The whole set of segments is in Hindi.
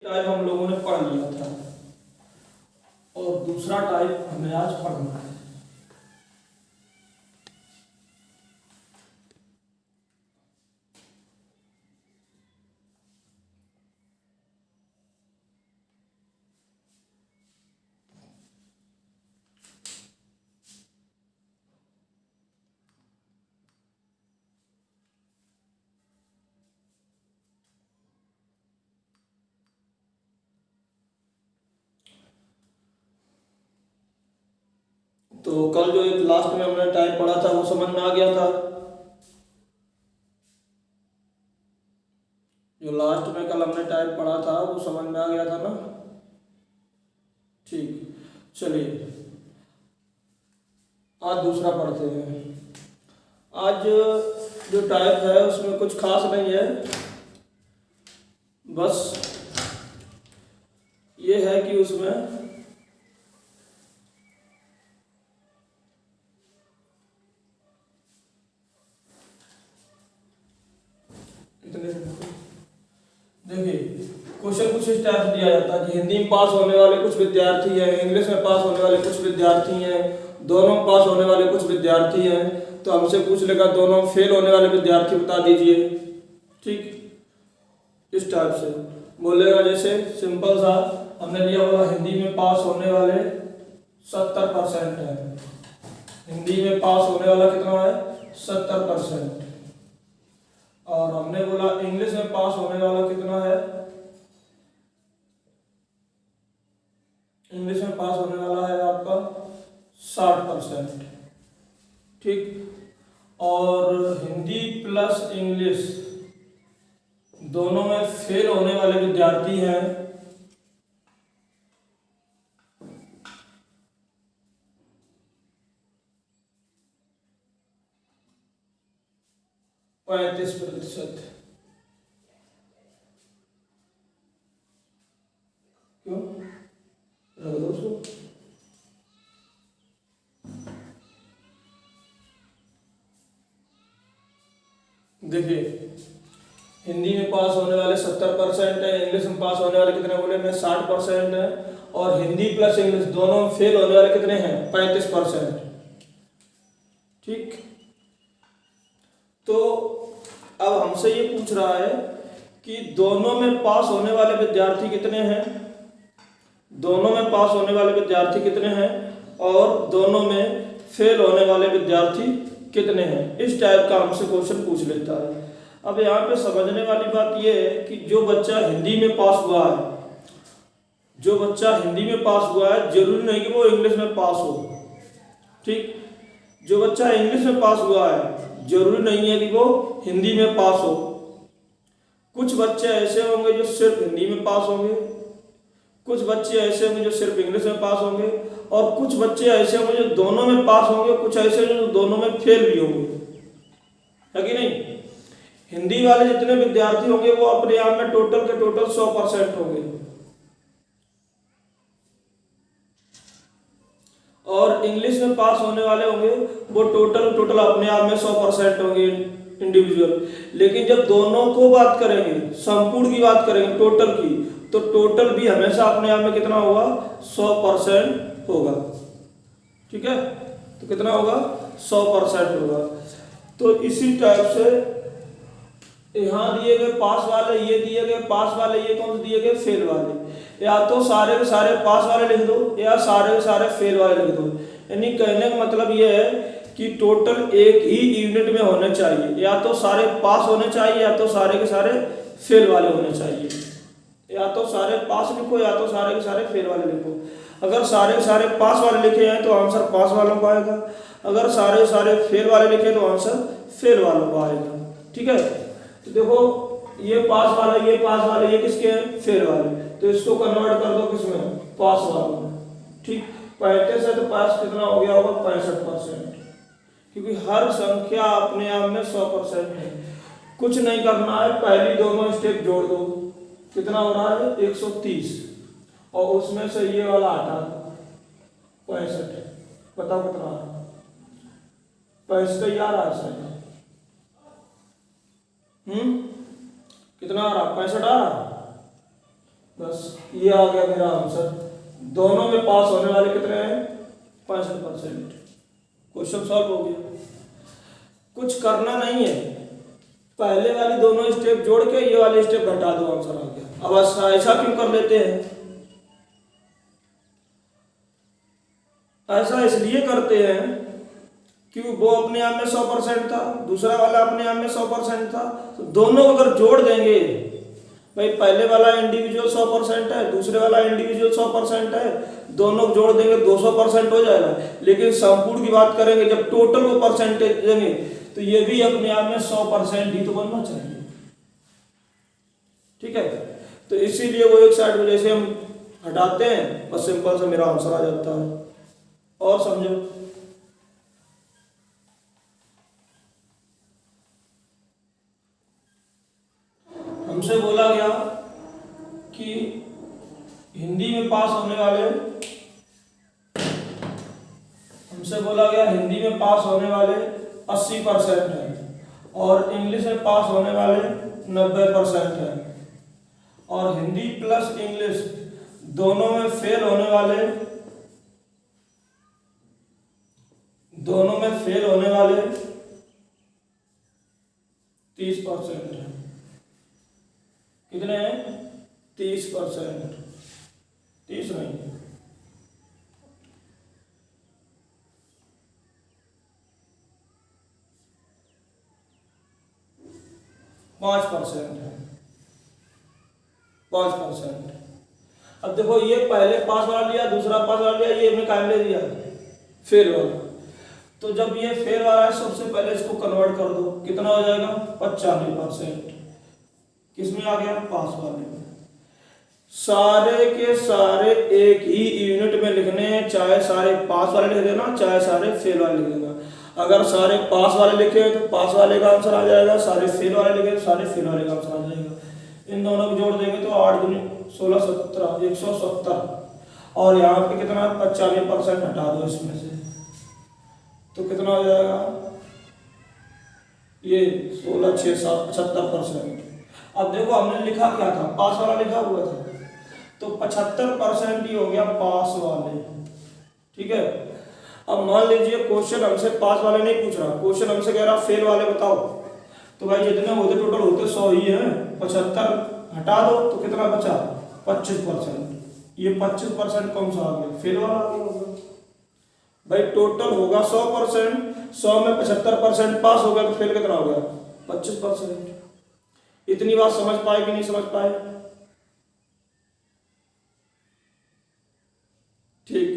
टाइप हम लोगों ने पढ़ लिया था और दूसरा टाइप हमें आज पढ़ना है। तो कल जो एक लास्ट में हमने टाइप पढ़ा था वो समझ में आ गया था। जो लास्ट में कल हमने टाइप पढ़ा था वो समझ में आ गया था ना। ठीक, चलिए आज दूसरा पढ़ते हैं। आज जो टाइप है उसमें कुछ खास नहीं है, बस ये है कि उसमें देखिए क्वेश्चन कुछ इस टाइप से दिया जाता है कि हिंदी में पास होने वाले कुछ विद्यार्थी हैं, इंग्लिश में पास होने वाले कुछ विद्यार्थी हैं, दोनों में पास होने वाले कुछ विद्यार्थी हैं। तो हमसे पूछ लेगा दोनों में फेल होने वाले विद्यार्थी बता दीजिए। ठीक, इस टाइप से बोलेगा। जैसे सिंपल सा हमने लिया होगा हिंदी में पास होने वाले 70% है। हिंदी में पास होने वाला कितना है? 70%। और हमने बोला इंग्लिश में पास होने वाला कितना है? इंग्लिश में पास होने वाला है आपका 60%। ठीक, और हिंदी प्लस इंग्लिश दोनों में फेल होने वाले विद्यार्थी हैं 35%। क्यों? रख दो उसको। देखिए हिंदी में पास होने वाले 70% है, इंग्लिश में पास होने वाले कितने बोले मैं 60% है, और हिंदी प्लस इंग्लिश दोनों में फेल होने वाले कितने हैं? 35%। ठीक, तो अब हमसे ये पूछ रहा है कि दोनों में पास होने वाले विद्यार्थी कितने हैं, दोनों में पास होने वाले विद्यार्थी कितने हैं और दोनों में फेल होने वाले विद्यार्थी कितने हैं। इस टाइप का हमसे क्वेश्चन पूछ लेता है। अब यहाँ पे समझने वाली बात यह है कि जो बच्चा हिंदी में पास हुआ है, जो बच्चा हिंदी में पास हुआ है जरूरी नहीं कि वो इंग्लिश में पास हो। ठीक, जो बच्चा इंग्लिश में पास हुआ है जरूरी नहीं है कि वो हिंदी में पास हो। कुछ बच्चे ऐसे होंगे जो सिर्फ हिंदी में पास होंगे, कुछ बच्चे ऐसे होंगे जो सिर्फ इंग्लिश में पास होंगे, और कुछ बच्चे ऐसे होंगे जो दोनों में पास होंगे, कुछ ऐसे जो दोनों में फेल भी होंगे, है कि नहीं। हिंदी वाले जितने विद्यार्थी होंगे वो अपने आप में टोटल के टोटल 100% होंगे, और इंग्लिश में पास होने वाले होंगे वो टोटल अपने आप में 100% होंगे इंडिविजुअल। लेकिन जब दोनों को बात करेंगे, संपूर्ण की बात करेंगे, टोटल की, तो टोटल भी हमेशा अपने आप में कितना होगा? 100% होगा। ठीक है, तो कितना होगा? 100% होगा। तो इसी टाइप से यहाँ दिए गए पास वाले, ये दिए गए पास वाले, ये कौन से दिए गए? फेल वाले। या तो सारे के सारे पास वाले लिख दो या सारे के सारे फेल वाले लिख दो। यानी कहने का मतलब ये है कि टोटल एक ही यूनिट में होने चाहिए, या तो सारे पास होने चाहिए या तो सारे के सारे फेल वाले होने चाहिए। या तो सारे पास लिखो या तो सारे के सारे फेल वाले लिखो। अगर सारे के सारे पास वाले लिखे हैं तो आंसर पास वालों को आएगा, अगर सारे सारे फेल वाले लिखे तो आंसर फेल वालों को आएगा। ठीक है, तो देखो ये पास वाले, ये पास वाले, ये किसके हैं? फेल वाले। तो इसको कन्वर्ट कर दो किसमें? पास वालों में। ठीक, 35 है तो पास कितना हो गया होगा? 65%। क्योंकि हर संख्या अपने आप में 100% है। कुछ नहीं करना है, पहली दोनों स्टेप जोड़ दो। कितना हो रहा है? 130, और उसमें से ये वाला हटा दो, 65 है। बताओ कितना आ रहा है? 65 ही आ रहा है सर। कितना आ रहा? 65 आ रहा। बस ये आ गया मेरा आंसर। दोनों में पास होने वाले कितने हैं? 65%। क्वेश्चन सॉल्व हो गया। कुछ करना नहीं है, पहले वाली दोनों स्टेप जोड़ के ये वाले स्टेप घटा दो, आंसर आ गया। अब ऐसा क्यों कर लेते हैं? ऐसा इसलिए करते हैं कि वो अपने आप में 100% था, दूसरा वाला अपने आप में 100% था, तो दोनों को अगर जोड़ देंगे, भाई पहले वाला इंडिविजुअल 100% है, दूसरे वाला इंडिविजुअल 100% है, दोनों को जोड़ देंगे 200% हो जाएगा। लेकिन संपूर्ण की बात करेंगे, जब टोटल को परसेंटेज देंगे तो ये भी अपने आप में 100% ही तो बनना चाहिए। ठीक है, तो इसीलिए वो एक साइड को जैसे हम हटाते हैं, बस सिंपल से मेरा आंसर आ जाता है। और समझो, हमसे बोला गया कि हिंदी में पास होने वाले, हमसे बोला गया हिंदी में पास होने वाले 80% हैं और इंग्लिश में पास होने वाले 90% हैं, और हिंदी प्लस इंग्लिश दोनों में फेल होने वाले 30% हैं। कितने हैं? 30%। 30 नहीं, 5% है। 5%। अब देखो, ये पहले पास वाला लिया, दूसरा पास वाला लिया, ये हमने काम ले दिया फेल वाला। तो जब ये फेल वाला है, सबसे पहले इसको कन्वर्ट कर दो, कितना हो जाएगा? 95%। किसमें आ गया? पास वाले में। सारे के सारे एक ही यूनिट में लिखने हैं, चाहे सारे पास वाले लिख देना, चाहे सारे फेल वाले लिख देना। अगर सारे पास वाले लिखे तो पास वाले का आंसर आ जाएगा, सारे फेल वाले लिखे तो सारे फेल वाले का आंसर आ जाएगा। इन दोनों को जोड़ देंगे तो 8 दूनी 16 17 170, और यहाँ पे कितना? 95% हटा दो इसमें से, तो कितना हो जाएगा? ये 16 6 7 75%। अब देखो, हमने लिखा क्या था? पास वाला लिखा हुआ था, तो 75% ही हो गया पास वाले। ठीक है, अब मान लीजिए क्वेश्चन हमसे पास वाले नहीं पूछ रहा, क्वेश्चन हमसे कह रहा फेल वाले बताओ। तो भाई जितने होते टोटल होते 100 ही है, 75 हटा दो तो कितना बचा? 25%। ये 25% कौन सा आ गया? फेल वाला आ गया होगा। भाई टोटल होगा 100%, 100 में 75% पास हो गया, तो फेल कितना हो गया? 25%। इतनी बात समझ पाए कि नहीं समझ पाए? ठीक,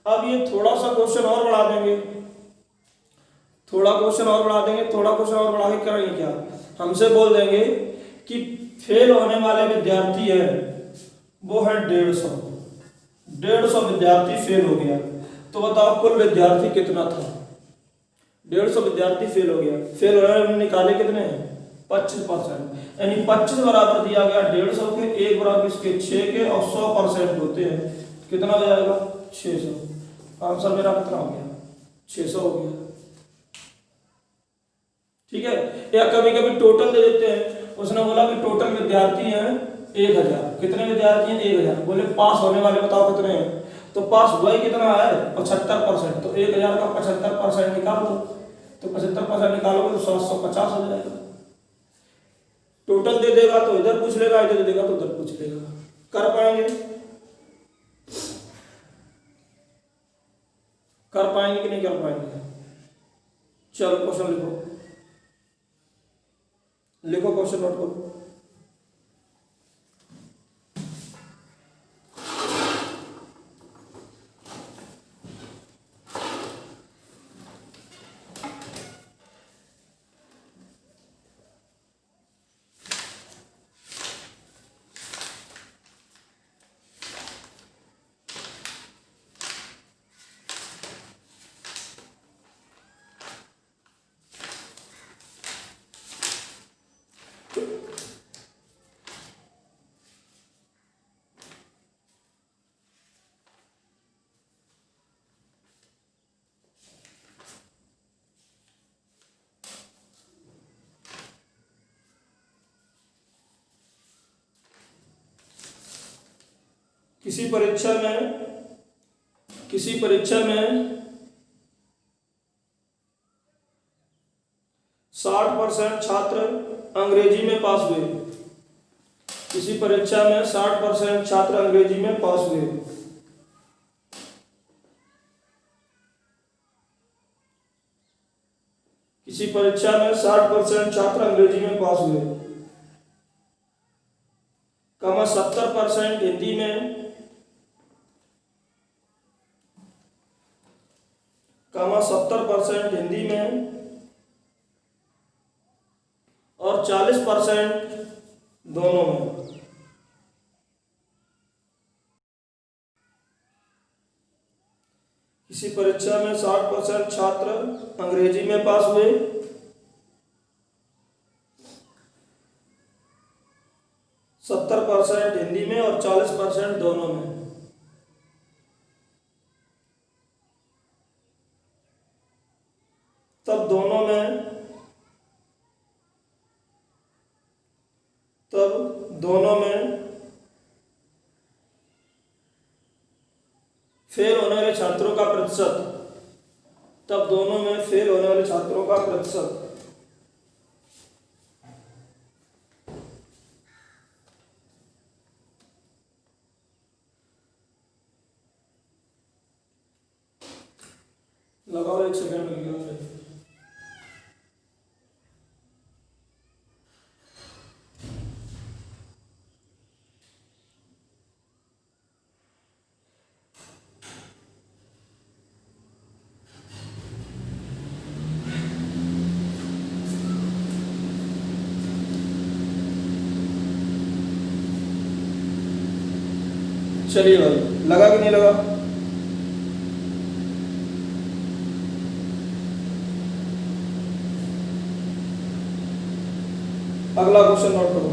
अब ये थोड़ा सा क्वेश्चन और बढ़ा देंगे, थोड़ा क्वेश्चन और बढ़ा देंगे, थोड़ा क्वेश्चन और बढ़ा के करेंगे क्या? हमसे बोल देंगे कि फेल होने वाले विद्यार्थी है वो है 150 विद्यार्थी फेल हो गया, तो बताओ कुल विद्यार्थी कितना था? 150 विद्यार्थी फेल हो गया, फेल होने वाले निकाले कितने हैं? 25%, यानी 25 बराबर दिया गया 150 के, 1 बराबर इसके 6 के, और 100% होते हैं, कितना हो जाएगा? 600। आंसर मेरा कितना हो गया? 600 हो गया। ठीक है, या कभी कभी टोटल दे देते हैं, उसने बोला कि टोटल विद्यार्थी हैं 1000, कितने विद्यार्थी हैं? 1000। बोले पास होने वाले बताओ कितने हैं? तो पास हुआ ही कितना है? 75%। तो 1000 का 75% निकाल दो, तो 75% निकालोगे तो 750 हो जाएगा। टोटल दे देगा तो इधर पूछ लेगा, इधर दे देगा तो उधर पूछ लेगा। कर पाएंगे? कर पाएंगे कि नहीं कर पाएंगे? चलो क्वेश्चन लिखो, लिखो क्वेश्चन नोट करो। किसी परीक्षा में 60% छात्र अंग्रेजी में पास हुए। किसी परीक्षा में 60% छात्र अंग्रेजी में पास हुए। किसी परीक्षा में 60% छात्र अंग्रेजी में पास हुए, 70% हिंदी में, 70% हिंदी में और 40% दोनों में। किसी परीक्षा में 60% छात्र अंग्रेजी में पास हुए, 70% हिंदी में और 40% दोनों में। तब दोनों में फेल होने वाले छात्रों का प्रतिशत, लगाओ 1 सेकंड लगेगा। चलिए भाई, लगा कि नहीं लगा? अगला क्वेश्चन नोट करो।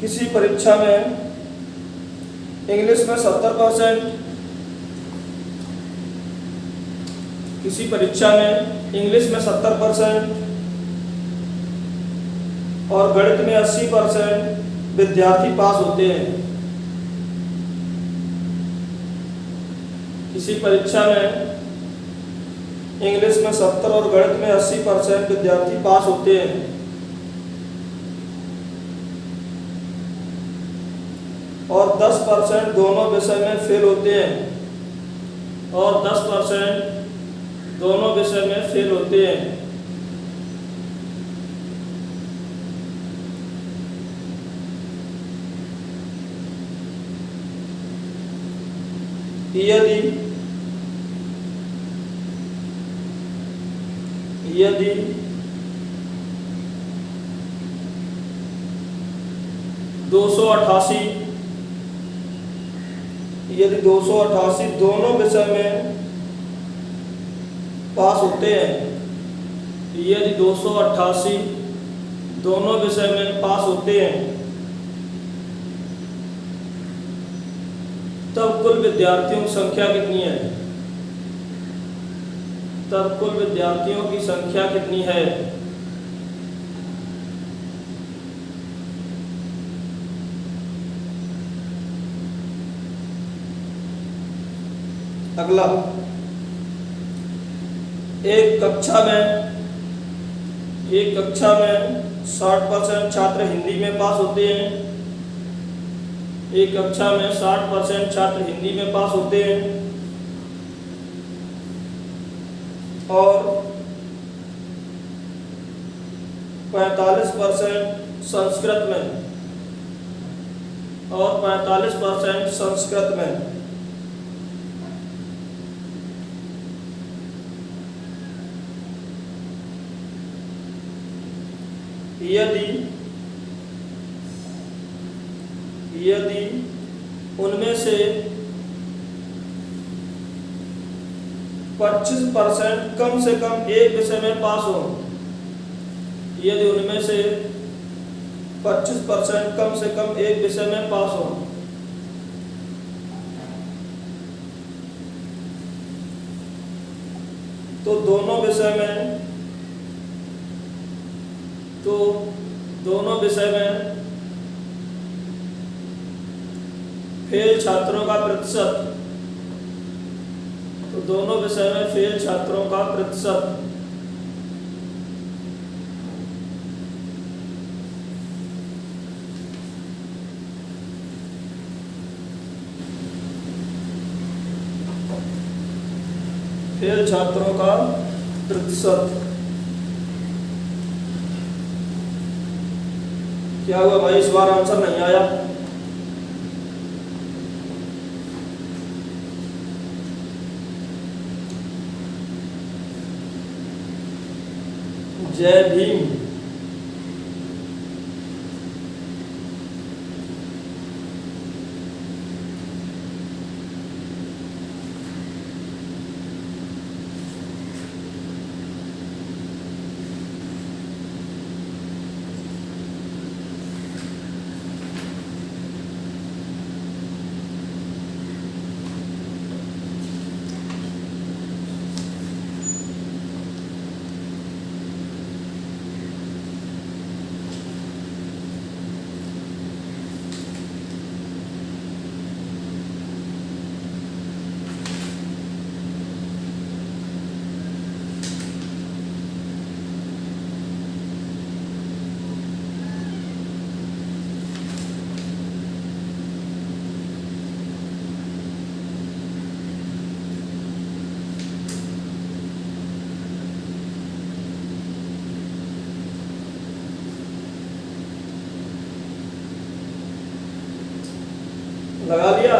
किसी परीक्षा में इंग्लिश में 70% और गणित में 80% विद्यार्थी पास होते हैं। किसी परीक्षा में इंग्लिश में 70 और गणित में 80% विद्यार्थी पास होते हैं और 10% दोनों विषय में फेल होते हैं, यदि 288 दोनों विषय में पास होते हैं, यदि 288 दोनों विषय में पास होते हैं, तब कुल विद्यार्थियों की संख्या कितनी है? अगला, एक कक्षा में 60% छात्र हिंदी में पास होते हैं। एक कक्षा में 60% छात्र हिंदी में पास होते हैं और 45% संस्कृत में। यदि उनमें से 25% कम से कम एक विषय में पास हो, यदि उनमें से 25% कम से कम एक विषय में पास हो, तो दोनों विषय में फेल छात्रों का प्रतिशत, तो दोनों विषय में फेल छात्रों का प्रतिशत। फेल छात्रों का प्रतिशत क्या हुआ भाई, इस बार आंसर नहीं आया? जय भीम। लगा लिया?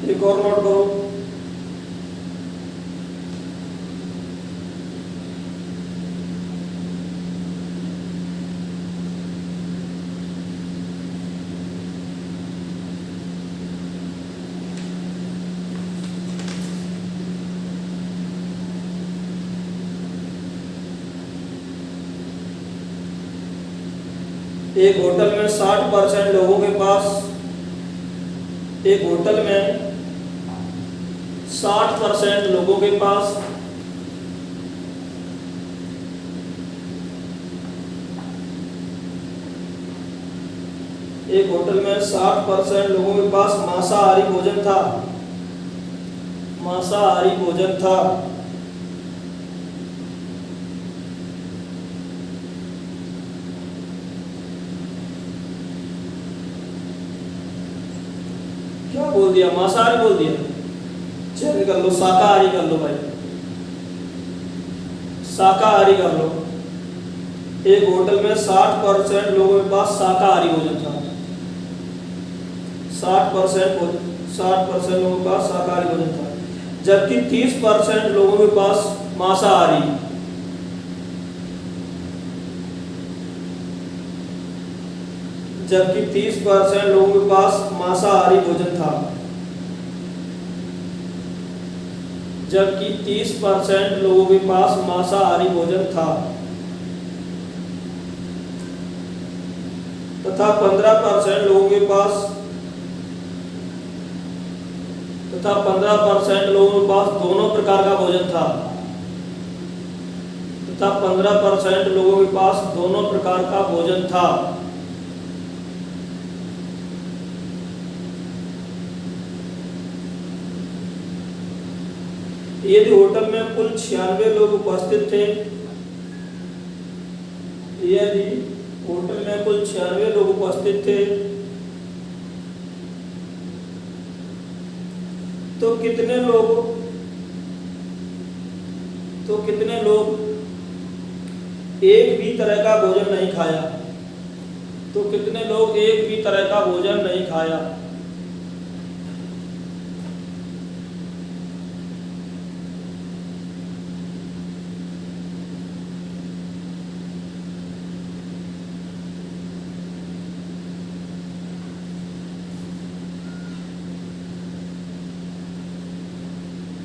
एक और नोट करो। एक होटल में 60% लोगों के पास, एक होटल में 60% लोगों के पास एक होटल में 60% लोगों के पास मांसाहारी भोजन था, मांसाहारी भोजन था। क्या बोल दिया? मांसाहारी बोल दिया? चेक कर लो, शाकाहारी कर लो भाई, शाकाहारी कर लो। एक होटल में 60% लोगों के पास शाकाहारी भोजन था, 60% लोगों के पास शाकाहारी भोजन था, जबकि 30% लोगों के पास मांसाहारी। जबकि 30% लोगों के पास मांसाहारी भोजन था, जबकि 30% लोगों के पास मांसाहारी भोजन था, तथा 15% लोगों के पास 15% लोगों के पास दोनों प्रकार का भोजन था, तथा 15% लोगों के पास दोनों प्रकार का भोजन था। यदि होटल में कुल 96 लोग उपस्थित थे, यदि होटल में कुल 96 लोग उपस्थित थे, तो कितने लोग एक भी तरह का भोजन नहीं खाया? तो कितने लोग एक भी तरह का भोजन नहीं खाया?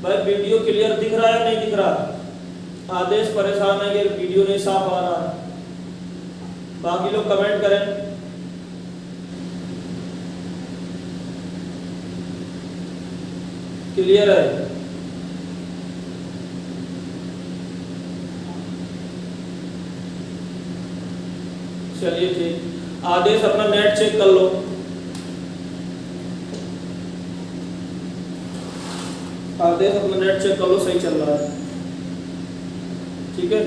भाई वीडियो क्लियर दिख रहा है नहीं दिख रहा? आदेश परेशान है कि वीडियो नहीं साफ आ रहा है। बाकी लोग कमेंट करें। क्लियर है? चलिए ठीक, आदेश अपना नेट चेक कर लो। आदेश अपना नेट चेक कर लो, सही चल रहा है। ठीक है,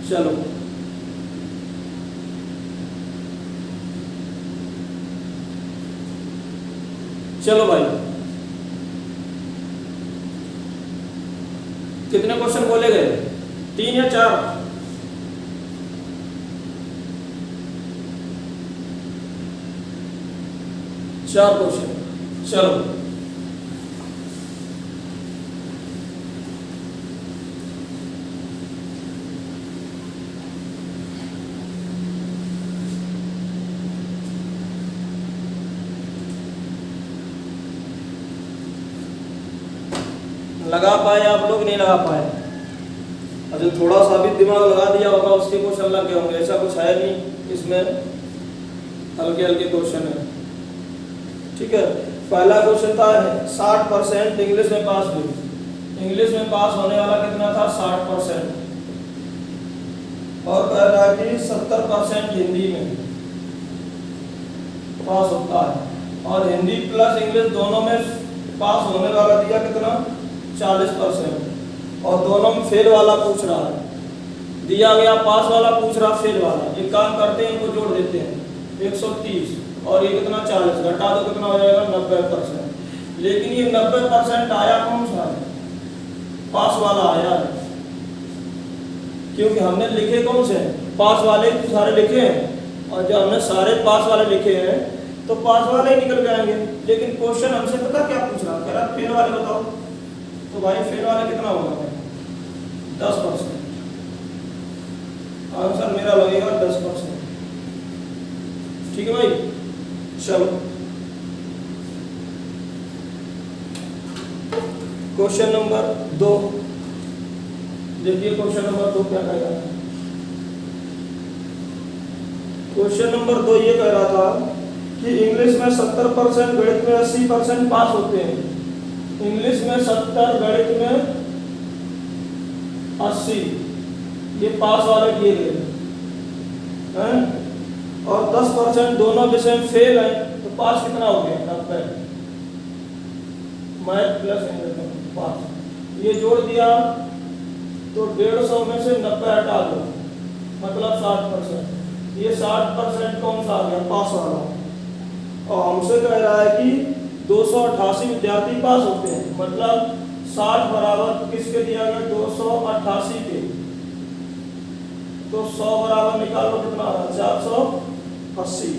चलो चलो भाई, कितने क्वेश्चन बोले गए? 3 या 4? 4 क्वेश्चन। चलो लगा पाए आप लोग? नहीं लगा पाए? अच्छा, थोड़ा सा भी दिमाग लगा दिया होगा उसके क्वेश्चन लग गए होंगे, ऐसा कुछ है नहीं इसमें, हल्के हल्के क्वेश्चन है। ठीक है, पहला क्वेश्चन था 60% इंग्लिश में पास हुई। इंग्लिश में पास होने वाला कितना था? 60%। और कह रहा है कि 70% हिंदी में पास होता है, और हिंदी प्लस इंग्लिश दोनों में पास होने वाला दिया कितना? 40%। और दोनों में फेल वाला पूछ रहा है, दिया गया पास वाला, पूछ रहा फेल वाला। एक काम करते हैं, इनको जोड़ देते हैं, 130 और ये कितना? 40, घटा दो कितना हो जाएगा? 90%। लेकिन ये 90% आया कौन सा है? पास वाला आया है, क्योंकि हमने लिखे कौन से? पास वाले सारे लिखे हैं, और जब हमने सारे पास वाले लिखे हैं तो पास वाले ही निकल जाएंगे। लेकिन क्वेश्चन हमसे पता क्या पूछ रहा? कह रहा फेल वाले बताओ। तो भाई फेल वाले कितना होगा? 10%। आंसर मेरा लगेगा 10%। ठीक है भाई, चलो क्वेश्चन नंबर 2 देखिए। क्वेश्चन नंबर 2 क्या कह रहा है? क्वेश्चन नंबर 2 ये कह रहा था कि इंग्लिश में 70%, गणित में 80% पास होते हैं। इंग्लिश में 70, गणित में 80, ये पास वाले दिए गए हैं, और 10% दोनों विषय में फेल है, तो पास कितना हो गया? 90। मैथ प्लस इंग्लिश में पास। ये जोड़ दिया तो 150 में से 90 हटा दो, मतलब 60%। ये 60% कौन सा आ गया? पास वाला। और हमसे कह रहा है कि 288 विद्यार्थी पास होते हैं, मतलब 60 बराबर किसके दिया गया? 288 के। तो 100 बराबर निकालो, कितना आ रहा? 480।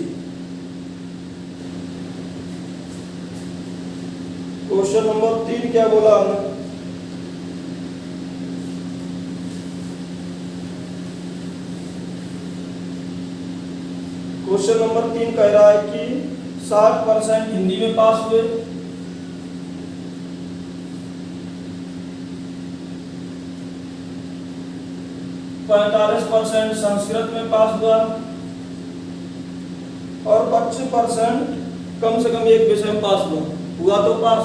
क्वेश्चन नंबर 3 क्या बोला हमने? क्वेश्चन नंबर 3 कह रहा है कि 60% हिंदी में पास हुए, 45% संस्कृत में पास हुआ, और 25% कम से कम एक विषय में पास हुआ तो पास।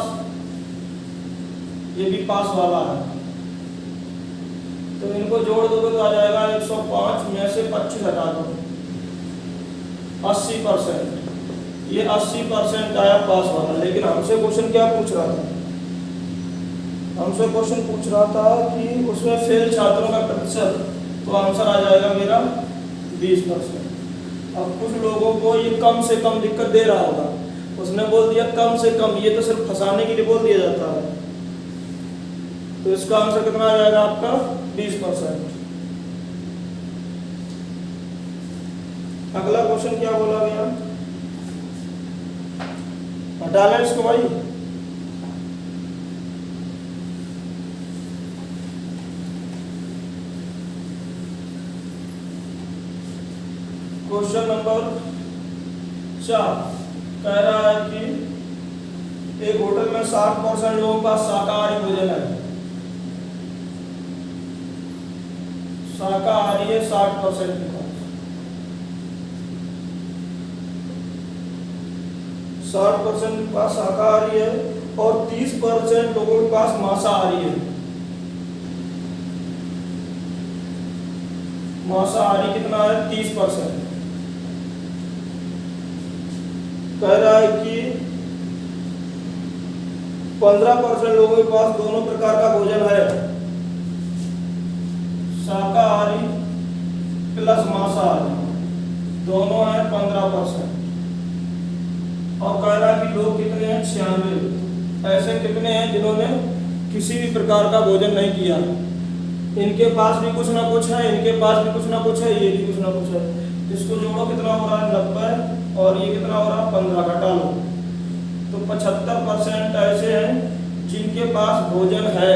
ये भी पास वाला है, तो इनको जोड़ दोगे तो आ जाएगा 105 में से 25 हटा दो, 80%। ये 80% आया पास वाला। लेकिन हमसे क्वेश्चन क्या पूछ रहा था? हमसे क्वेश्चन पूछ रहा था कि उसमें फेल छात्रों का प्रतिशत, तो आंसर आ जाएगा मेरा 20%। अब कुछ लोगों को ये कम से कम दिक्कत दे रहा होगा, उसने बोल दिया कम से कम, ये तो सिर्फ फंसाने के लिए बोल दिया जाता है। तो इसका आंसर कितना आ जाएगा आपका? 20%। अगला क्वेश्चन क्या बोला गया? हटा लें इसको भाई। क्वेश्चन नंबर 4 कह रहा है कि एक होटल में 60% लोगों के पास शाकाहारी भोजन है। शाकाहारी है 60% के पास, 60% के पास शाकाहारी है, और 30% लोगों के पास मांसाहारी है। मांसाहारी कितना है? 30%। कह रहा है कि 15% लोगों के पास दोनों प्रकार का भोजन है, शाकाहारी प्लस मांसाहारी, दोनों है 15%। और कह रहा है कि लोग कितने हैं, 96। ऐसे कितने हैं जिन्होंने किसी भी प्रकार का भोजन नहीं किया। इनके पास भी कुछ ना कुछ है, इनके पास भी कुछ ना कुछ है, ये भी कुछ ना कुछ है। इसको जोड़ो, कितना हो रहा है, 90, और ये कितना हो रहा है, 15, घटा लो। तो 75% ऐसे हैं जिनके पास भोजन है,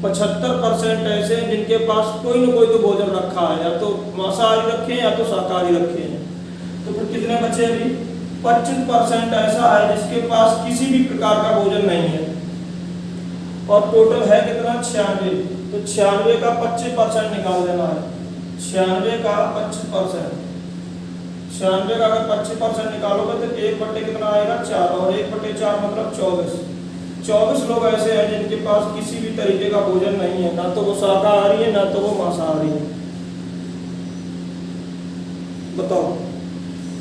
75% ऐसे हैं जिनके पास कोई ना कोई तो भोजन रखा है, या तो मांसाहारी रखे हैं या तो शाकाहारी रखे हैं। तो फिर कितने बचे अभी, 25% ऐसा है जिसके पास किसी भी प्रकार का भोजन नहीं है। और टोटल है कितना, 96। तो 96 का 25% निकाल देना है। 96 का 25%, 96 का अगर 25% निकालोगे तो 1/, कितना आएगा, 4, और 1/4 मतलब 24। 24 लोग ऐसे हैं जिनके पास किसी भी तरीके का भोजन नहीं है, ना तो वो शाकाहारी है ना तो वो मांसाहारी है। बताओ,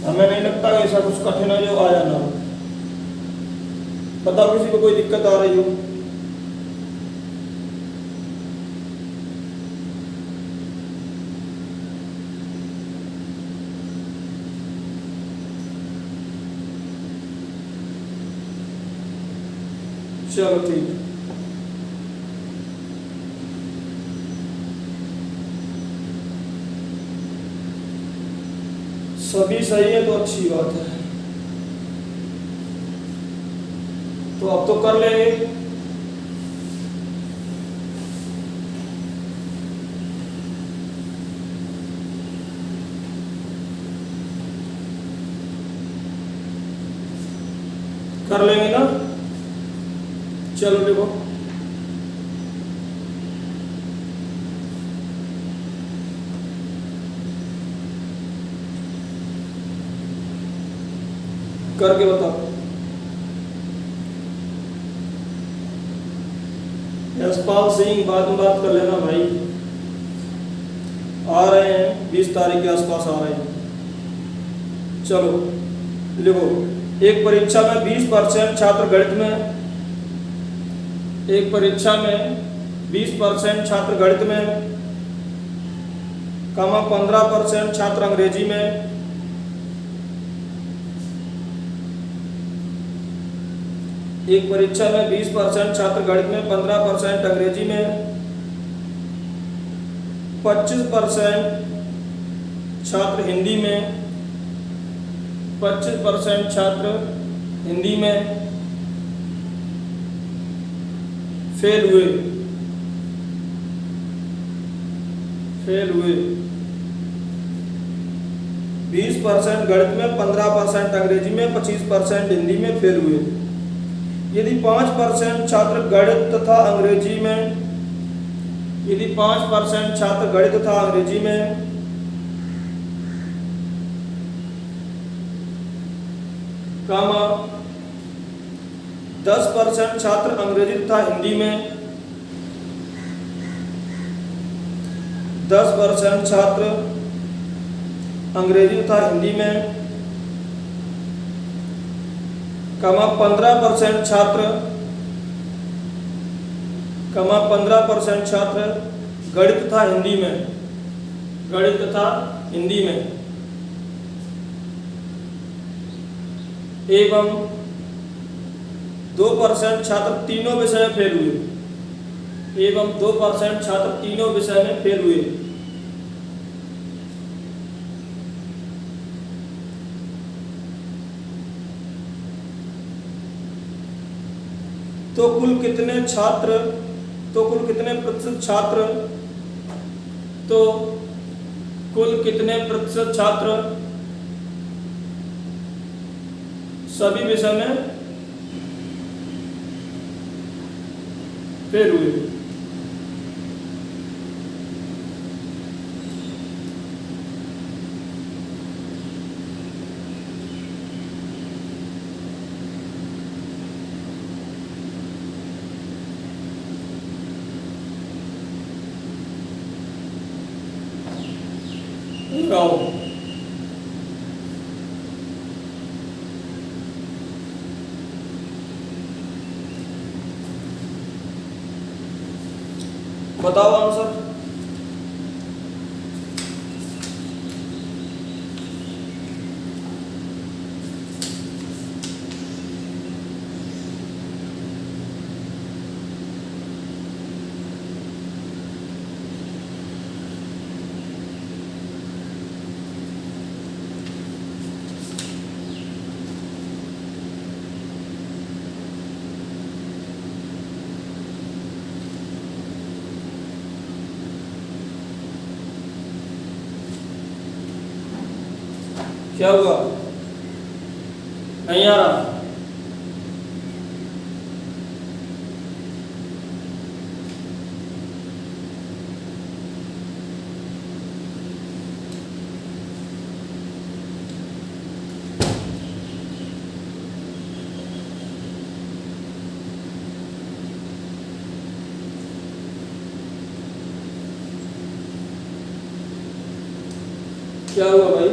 हमें नहीं लगता कि ऐसा कुछ कठिन है जो आया ना हो। बताओ किसी को कोई दिक्कत आ रही हो। चलो ठीक है। सभी सही है तो अच्छी बात है। तो अब तो कर लेंगे। कर लेंगे ना, चलो देखो। करके बताओ। यशपाल सिंह, बाद में बात कर लेना भाई। आ रहे हैं 20 तारीख के आसपास आ रहे हैं। चलो लिखो, एक परीक्षा में 20% छात्र गणित में, एक परीक्षा में 20% छात्र गणित में, 15% छात्र अंग्रेजी में, एक परीक्षा में 20% छात्र गणित में, 15% अंग्रेजी में, 25% छात्र हिंदी में, 25% छात्र हिंदी में फेल हुए, 20% गणित में, 15% अंग्रेजी में, 25% हिंदी में फेल हुए। यदि 5% छात्र गणित तथा अंग्रेजी में, यदि 5% छात्र गणित तथा अंग्रेजी में, कामा 10% छात्र अंग्रेजी तथा हिंदी में, 10% छात्र अंग्रेजी तथा हिंदी में, 15% छात्र, 15% छात्र गणित तथा हिंदी में, गणित तथा हिंदी में, एवं 2% छात्र तीनों विषय में फेल हुए, एवं 2% छात्र तीनों विषय में फेल हुए। तो कुल कितने छात्र, तो कुल कितने प्रतिशत छात्र, तो कुल कितने प्रतिशत छात्र सभी विषय में फेल हुए। बताओ आंसर। क्या हुआ? नहीं आ रहा? क्या हुआ भाई?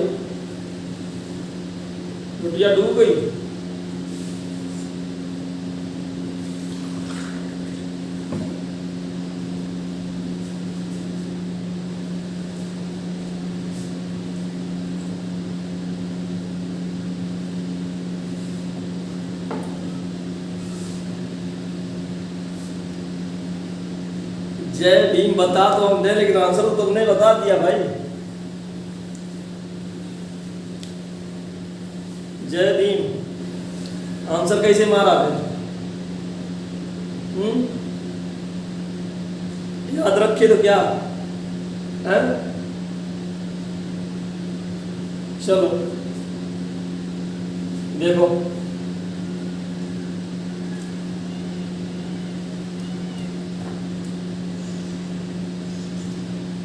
बिटिया डूब गई? जय भीम बता तो हमने, लेकिन आंसर तो तुमने बता दिया भाई। जय भीम आंसर कैसे मारा फिर? याद रखे तो क्या है? चलो देखो,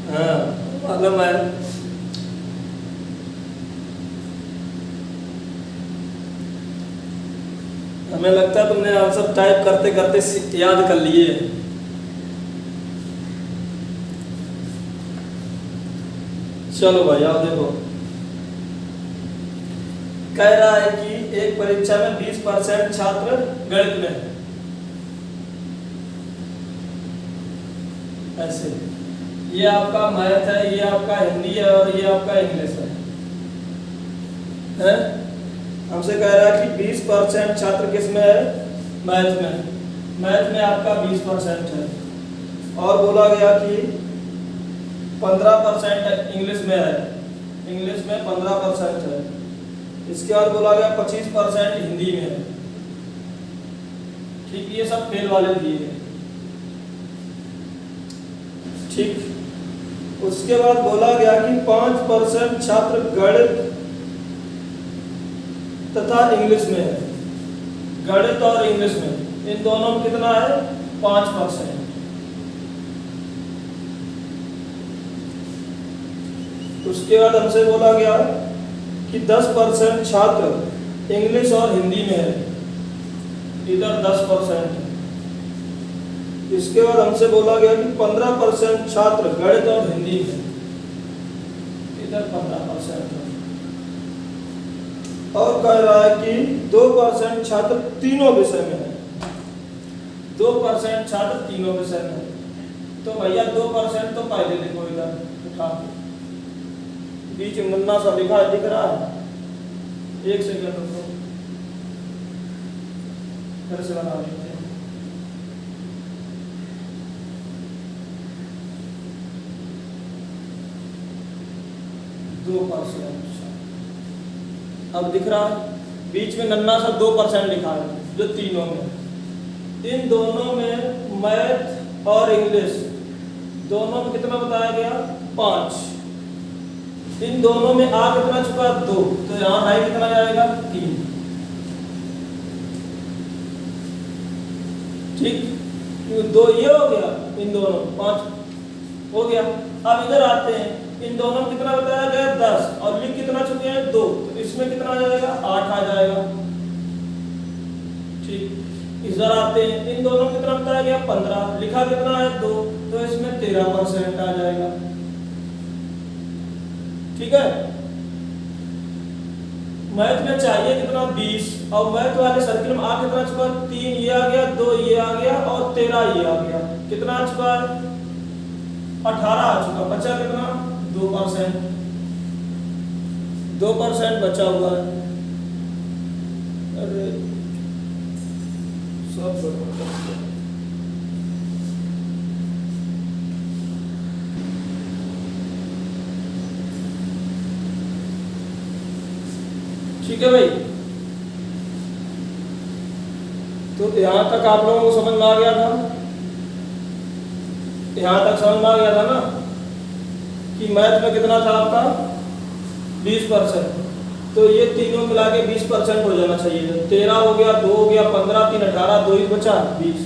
हाँ मालूम है। हमें लगता है तुमने आंसर टाइप करते करते याद कर लिए। चलो भाई आओ देखो, कह रहा है कि एक परीक्षा में 20% छात्र गणित में, ऐसे ये आपका मैथ है, ये आपका हिंदी है और ये आपका इंग्लिश है? हमसे कह रहा है कि 20% छात्र किस में है? मैथ में। मैथ में आपका 20% है, और बोला गया कि 15% इंग्लिश में है, इंग्लिश में 15% है। इसके बाद बोला गया 25% हिंदी में है। ठीक, ये सब फेल वाले दिए हैं। ठीक, उसके बाद बोला गया कि 5% छात्र गणित तथा इंग्लिश में है। गणित और इंग्लिश में इन दोनों में कितना है? 5%। उसके बाद हमसे बोला गया कि 10% छात्र इंग्लिश और हिंदी में है, इधर 10%। इसके बाद हमसे बोला गया कि 15% छात्र गणित और हिंदी में, इधर 15% है। और कह रहा है कि 2% छात्र तीनों विषय में है, 2% छात्र तीनों विषय में है। तो भैया 2% तो पहले लिखो, इधर उठा के बीच में नन्ना सा लिखा दिख रहा है। एक सेकंड रुको, फिर से बना लेते हैं। अब दिख रहा है बीच में नन्ना सा 2% लिखा है, जो तीनों में। इन दोनों में मैथ और इंग्लिश दोनों में कितना बताया गया? 5। इन दोनों में आ कितना चुका? 2, तो यहाँ आई कितना जाएगा? 3। ठीक, 2 ये हो गया, इन दोनों 5 हो गया। अब इधर आते हैं, इन दोनों में कितना बताया गया? 10, और लिख कितना चुके हैं? 2, तो इसमें कितना आ जाएगा? 8 आ जाएगा। ठीक, इधर आते हैं, इन दोनों में कितना बताया गया? 15, लिखा कितना है? 2, तो इसमें 13% आ जाएगा। ठीक है, मैथ में चाहिए कितना? 20, और मैथ वाले सर्किल में आ कितना चुका? 3 ये आ गया, 2 ये आ गया और 13 ये आ गया। कितना आ चुका है? 18 आ चुका, बचा कितना 2%, 2% बचा हुआ है। अरे सब गड़बड़ कर दिया। ठीक है भाई, तो यहां तक आप लोगों को समझ में आ गया था, यहां तक समझ में आ गया था ना कि मैथ में कितना था आपका 20%, तो ये तीनों मिला के 20% हो जाना चाहिए। 13 हो गया, 2 हो गया, 15, 3 18, 2 ही बचा 20।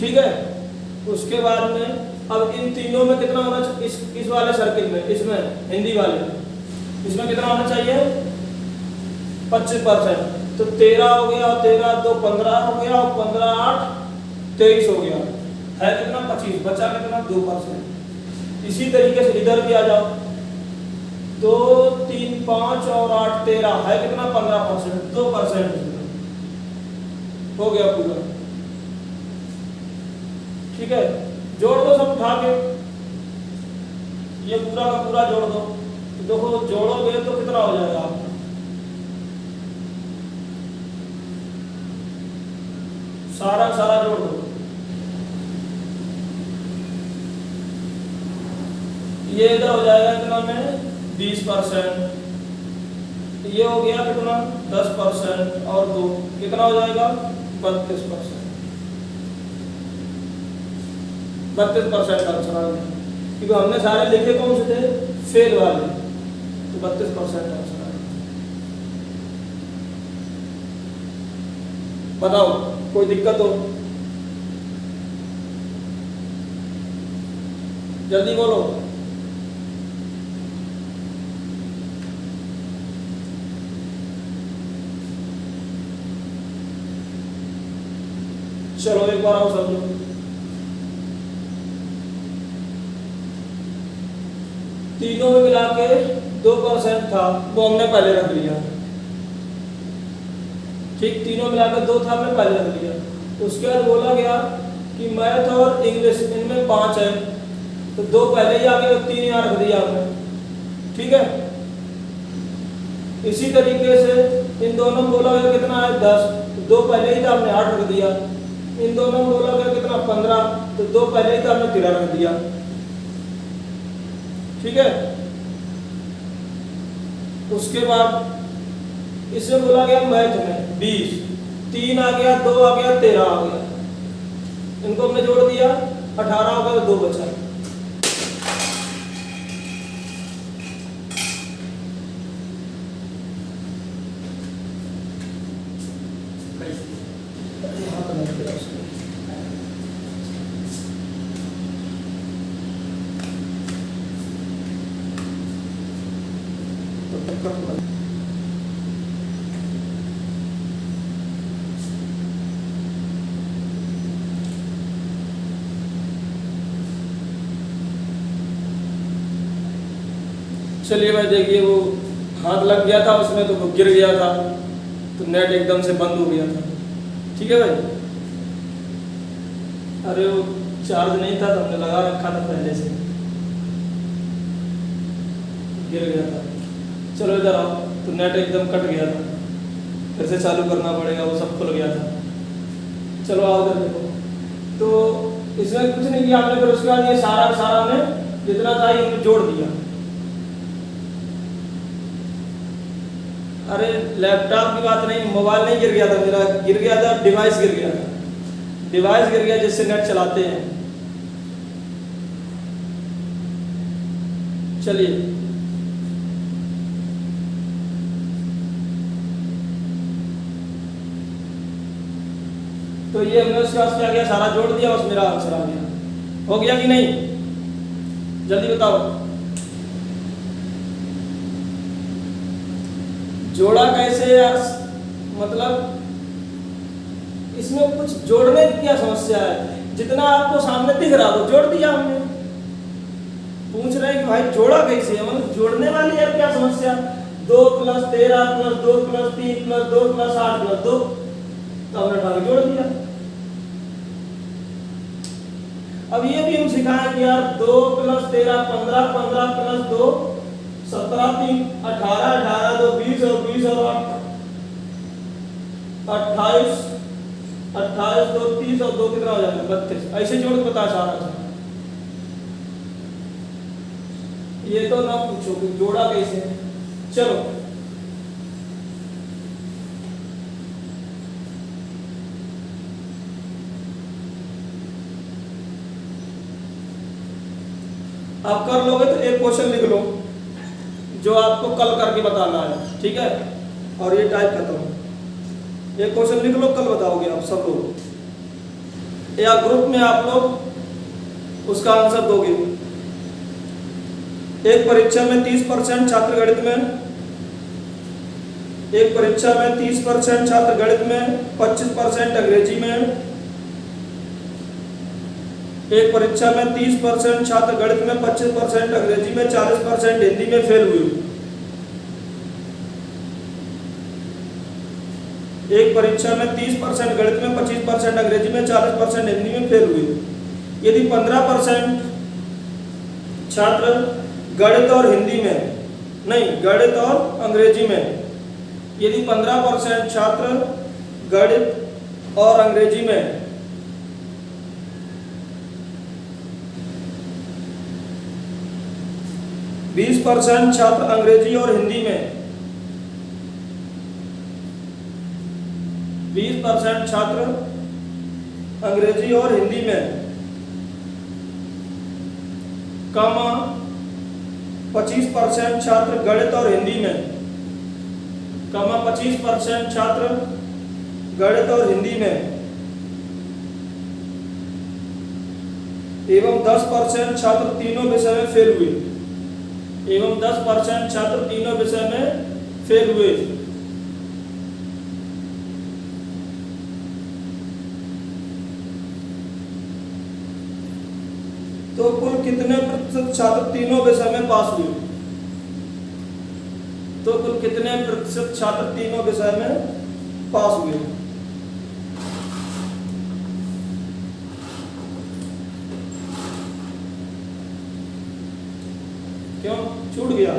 ठीक है, उसके बाद में अब इन तीनों में कितना होना चाहिए, इस वाले सर्किल में, इसमें हिंदी वाले, इसमें कितना होना चाहिए 25%। तो 13 हो गया, 13 2 15 हो गया, और 15 8 23 हो गया, है कितना 25, बचा कितना 2%। इसी तरीके से इधर भी आ जाओ, 2 3 5 और 8 13, है कितना 15%, 2% हो गया पूरा। ठीक है, जोड़ दो सब उठा के, ये पूरा का पूरा जोड़ दो, तो देखो जोड़ोगे तो कितना हो जाएगा आपका, सारा सारा जोड़ दो। ये इधर हो जाएगा कितना में 20%, ये हो गया कितना 10% और 2 कितना हो जाएगा 32%। 32% का आंसर आ गया, क्योंकि हमने सारे लिखे कौन से थे, फेल वाले, तो 32% आंसर आ गया। बताओ कोई दिक्कत हो, जल्दी बोलो। चलो एक बार आओ सब लोग, तीनों में मिला के 2% था, वो हमने पहले रख लिया। ठीक, तीनों मिला के 2 था, हमने पहले रख लिया। उसके बाद बोला गया कि मैथ और इंग्लिश इनमें 5 है, तो 2 पहले ही आ गए, 3 यहाँ रख दिया हमने। ठीक है, इसी तरीके से इन दोनों में बोला गया कितना है 10, तो 2 पहले ही था, हमने 8 रख दिया। इन दोनों में बोला गया कितना 15, तो 2 पहले ही था, हमने 13 रख दिया। ठीक है, उसके बाद इसमें बोला गया मैथ में 20, 3 आ गया, 2 आ गया, 13 आ गया, इनको हमने जोड़ दिया, 18 हो गया, तो 2 बचा। चलिए भाई, देखिए वो हाथ लग गया था उसमें, तो वो गिर गया था, तो नेट एकदम से बंद हो गया था। ठीक है भाई, अरे वो चार्ज नहीं था, तो हमने लगा रखा था पहले से, गिर गया था। चलो इधर आओ, तो नेट एकदम कट गया था, फिर से चालू करना पड़ेगा, वो सब खुल गया था। चलो आओ इधर देखो, तो इसमें कुछ नहीं किया आपने, फिर उसके बाद ये सारा सारा हमने जितना था ये जोड़ दिया। अरे लैपटॉप की बात नहीं, मोबाइल नहीं गिर गया था मेरा, गिर गया था डिवाइस, गिर गया था, डिवाइस गिर गया जिससे नेट चलाते हैं। चलिए, तो ये हमने उसके बाद क्या किया, सारा जोड़ दिया, बस मेरा आंसर आ गया। हो गया कि नहीं, जल्दी बताओ। जोड़ा कैसे यार, मतलब इसमें कुछ जोड़ने की क्या समस्या है, जितना आपको सामने दिख रहा वो जोड़ दिया हमने। पूछ रहे हैं कि भाई जोड़ा कैसे है, मतलब जोड़ने वाली यार क्या समस्या, 2 + 13 + 2 + 3 + 2 + 8 + 2, तो हमने उठा के जोड़ दिया। अब ये भी हम सिखाएं कि यार 2 + 13 15, 15 + 2 17, 3 18, 18 2 20 और 20 और 28, 28 2 30 और 2 कितना हो जाएगा 32। ऐसे जोड़ के बता सारा था। ये तो ना पूछो कि जोड़ा कैसे। चलो आप कर लोगे तो एक क्वेश्चन लिख लो जो आपको कल करके बताना है, ठीक है। और ये टाइप खत्म। एक क्वेश्चन लिख लो, कल बताओगे आप सब लोग, या ग्रुप में आप लोग उसका आंसर दोगे। एक परीक्षा में 30% छात्र गणित में, एक परीक्षा में 30% छात्र गणित में, 25% अंग्रेजी में। एक परीक्षा में 30% छात्र गणित में, 25% अंग्रेजी में, 40% हिंदी में फेल हुए। एक परीक्षा में 30% गणित में, 25% अंग्रेजी में, 40% हिंदी में फेल हुए। यदि 15% छात्र गणित और हिंदी में, नहीं गणित और अंग्रेजी में, यदि 15% छात्र गणित और अंग्रेजी में, 20% छात्र अंग्रेजी और हिंदी में, 20% छात्र अंग्रेजी और हिंदी में, कमा 25% छात्र गणित और हिंदी में, कमा 25% छात्र गणित और हिंदी में, एवं 10% छात्र तीनों विषय में फेल हुए, एवं 10% छात्र तीनों विषय में फेल हुए। तो कुल कितने प्रतिशत छात्र तीनों विषय में पास हुए? तो कुल कितने प्रतिशत छात्र तीनों विषय में पास हुए? क्यों छूट गया?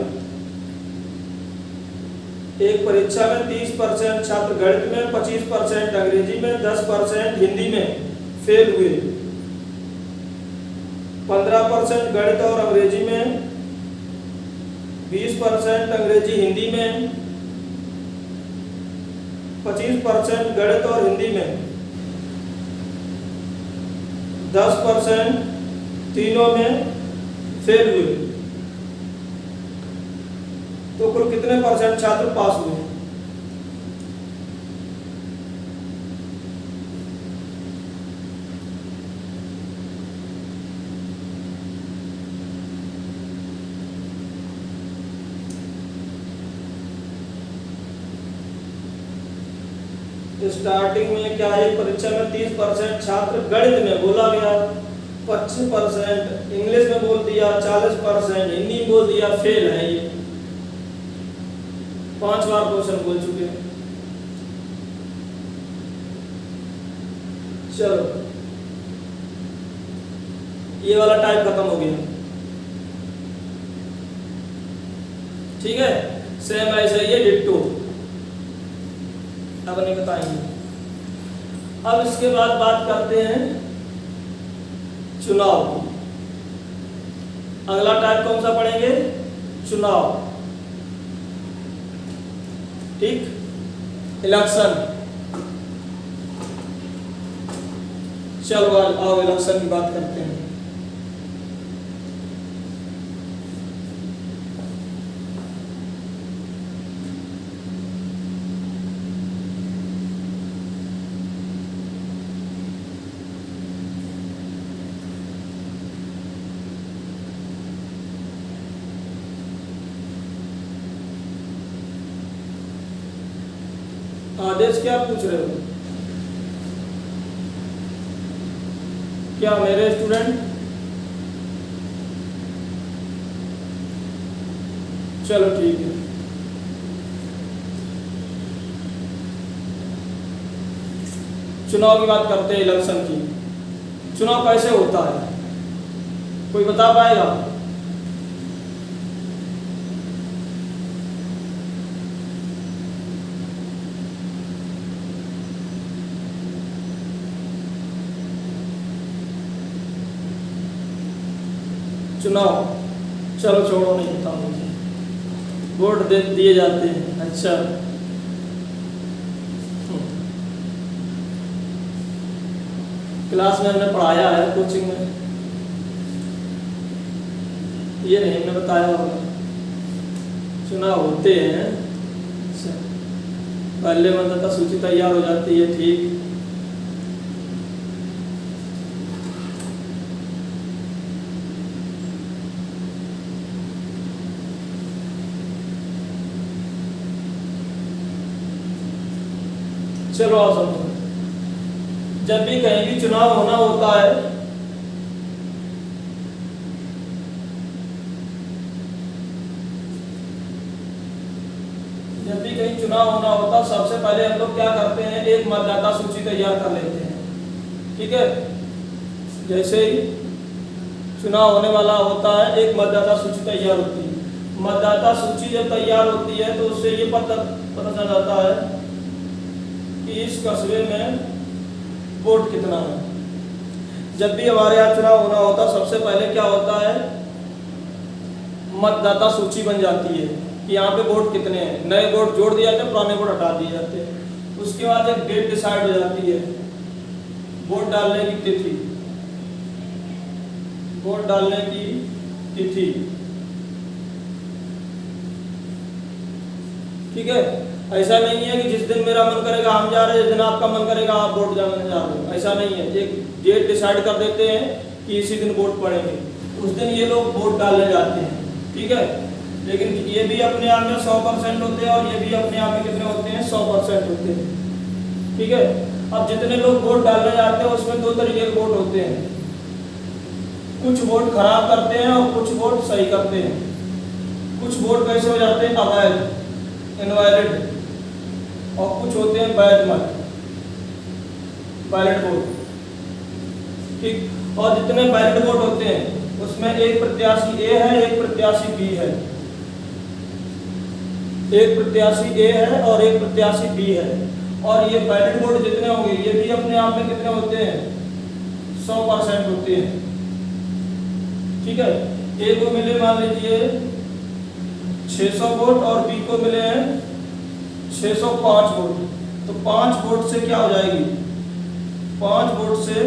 एक परीक्षा में 30% छात्र गणित में, 25% अंग्रेजी में, 10% हिंदी में फेल हुए। 15% गणित और अंग्रेजी में, 20% अंग्रेजी हिंदी में, 25% गणित और हिंदी में, 10% तीनों में फेल हुए। तो कुल कितने परसेंट छात्र पास हुए? स्टार्टिंग में क्या है, परीक्षा में 30% छात्र गणित में बोला गया, 25% इंग्लिश में बोल दिया, 40% हिंदी में बोल दिया, फेल है। ये 5 बार क्वेश्चन बोल चुके हैं। चलो ये वाला टाइप खत्म हो गया, ठीक है। सेम ऐसे ये डिट्टो अब नहीं बताएंगे। अब इसके बाद बात करते हैं चुनाव की। अगला टाइप कौन सा पढ़ेंगे? चुनाव, ठीक, इलेक्शन। चलो आओ इलेक्शन की बात करते हैं। आदेश क्या पूछ रहे हो? क्या मेरे स्टूडेंट? चलो ठीक है। चुनाव की बात करते हैं, इलेक्शन की। चुनाव कैसे होता है? कोई बता पाएगा? चुनाव, चलो छोड़ो, नहीं बताओ मुझे, वोट दे दिए जाते हैं। अच्छा, क्लास में हमने पढ़ाया है, कोचिंग में, ये नहीं हमने बताया होगा। चुनाव होते हैं, अच्छा, पहले मतदाता सूची तैयार हो जाती है, ठीक। चलो आओ समझो, जब भी कहीं भी चुनाव होना होता है, जब भी कहीं चुनाव होना होता है, सबसे पहले हम लोग क्या करते हैं, एक मतदाता सूची तैयार कर लेते हैं, ठीक है। जैसे ही चुनाव होने वाला होता है, एक मतदाता सूची तैयार होती है। मतदाता सूची जब तैयार होती है तो उससे ये पता चल जाता है कि इस कस्बे में वोट कितना है। जब भी हमारे यहाँ चुनाव होना होता, सबसे पहले क्या होता है, मतदाता सूची बन जाती है कि यहाँ पे वोट कितने हैं। नए वोट जोड़ दिए जाते हैं, पुराने वोट हटा दिए जाते हैं। उसके बाद एक डेट डिसाइड हो जाती है, वोट डालने की तिथि, वोट डालने की तिथि, ठीक है। ऐसा नहीं है कि जिस दिन मेरा मन करेगा हम जा रहे हैं, जिस दिन आपका मन करेगा आप वोट डालने जा रहे हो, ऐसा नहीं है। एक डेट डिसाइड कर देते हैं कि इसी दिन वोट पड़ेंगे, उस दिन ये लोग वोट डालने जाते हैं, ठीक है। लेकिन ये भी अपने आप में 100% होते हैं और ये भी अपने आप में कितने होते हैं, 100% होते हैं, ठीक है। अब जितने लोग वोट डालने जाते हैं उसमें दो तरीके के वोट होते हैं, कुछ वोट खराब करते हैं और कुछ वोट सही करते हैं। कुछ वोट कैसे हो जाते हैं, अवैध, इनवैलिड, और कुछ होते हैं वैध मत, वैलिड वोट, ठीक। और जितने वैलिड वोट होते हैं उसमें एक प्रत्याशी ए है, एक प्रत्याशी बी है, एक प्रत्याशी ए है और एक प्रत्याशी बी है। और ये वैलिड वोट जितने होंगे ये भी अपने आप में कितने होते हैं, 100% होते हैं, ठीक है। ए को मिले मान लीजिए 600 वोट और बी को मिले हैं 605 वोट, तो 5 वोट से क्या हो जाएगी, 5 वोट से